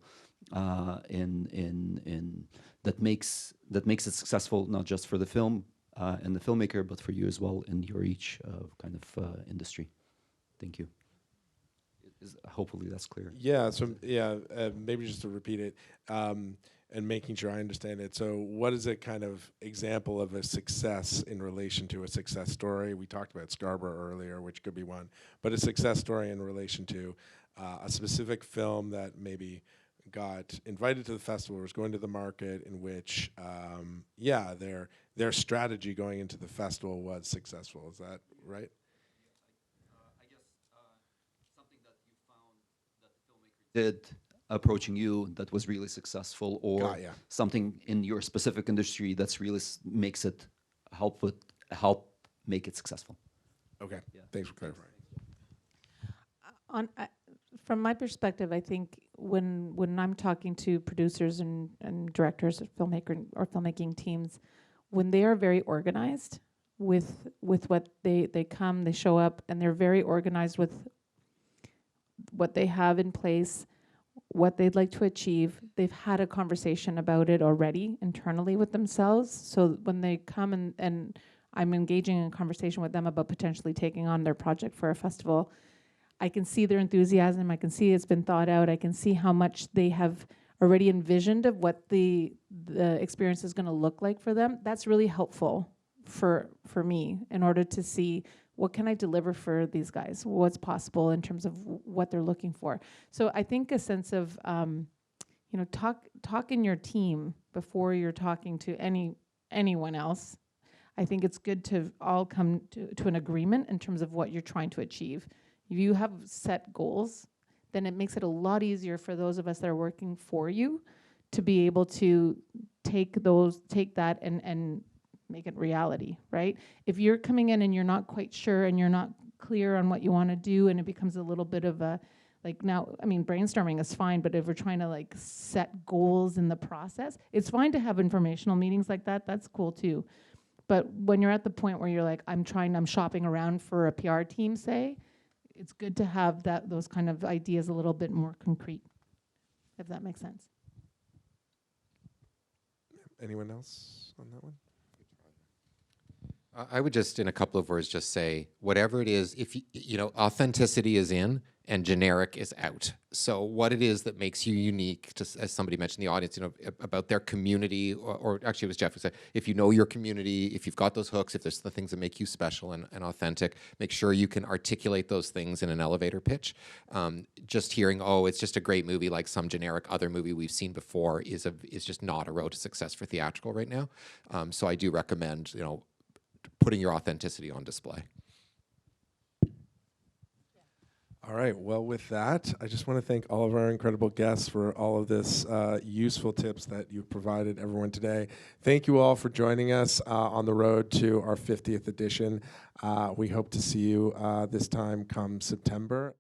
that makes it successful, not just for the film and the filmmaker, but for you as well in your each kind of industry? Thank you. Hopefully that's clear. Yeah. So maybe just to repeat it and making sure I understand it. So what is a kind of example of a success in relation to a success story? We talked about Scarborough earlier, which could be one, but a success story in relation to a specific film that maybe got invited to the festival, or was going to the market, in which, their strategy going into the festival was successful. Is that right? I guess something that you found that the filmmaker did approaching you that was really successful, or something in your specific industry that's really makes it help make it successful. Okay, thanks for clarifying. From my perspective, I think when I'm talking to producers and directors of filmmaking teams, when they are very organized with what they come, they show up, and they're very organized with what they have in place, what they'd like to achieve. They've had a conversation about it already internally with themselves. So when they come and I'm engaging in a conversation with them about potentially taking on their project for a festival, I can see their enthusiasm. I can see it's been thought out. I can see how much they have already envisioned of what the experience is going to look like for them. That's really helpful for me in order to see what can I deliver for these guys, what's possible in terms of what they're looking for. So I think a sense of talk in your team before you're talking to anyone else. I think it's good to all come to an agreement in terms of what you're trying to achieve. If you have set goals, then it makes it a lot easier for those of us that are working for you to be able to take that and make it reality, right? If you're coming in and you're not quite sure and you're not clear on what you want to do, and it becomes a little bit of a, like now, I mean, brainstorming is fine, but if we're trying to like set goals in the process, it's fine to have informational meetings like that, that's cool too. But when you're at the point where you're like, I'm shopping around for a PR team, say, it's good to have those kind of ideas a little bit more concrete, if that makes sense. Anyone else on that one? I would just, in a couple of words, just say, whatever it is, if authenticity is in and generic is out. So what it is that makes you unique, just as somebody mentioned in the audience, about their community, or actually it was Geoff who said, if you know your community, if you've got those hooks, if there's the things that make you special and authentic, make sure you can articulate those things in an elevator pitch. Just hearing, oh, it's just a great movie like some generic other movie we've seen before is just not a road to success for theatrical right now. So I do recommend, putting your authenticity on display. All right, well, with that, I just want to thank all of our incredible guests for all of this useful tips that you've provided everyone today. Thank you all for joining us on the road to our 50th edition. We hope to see you this time come September.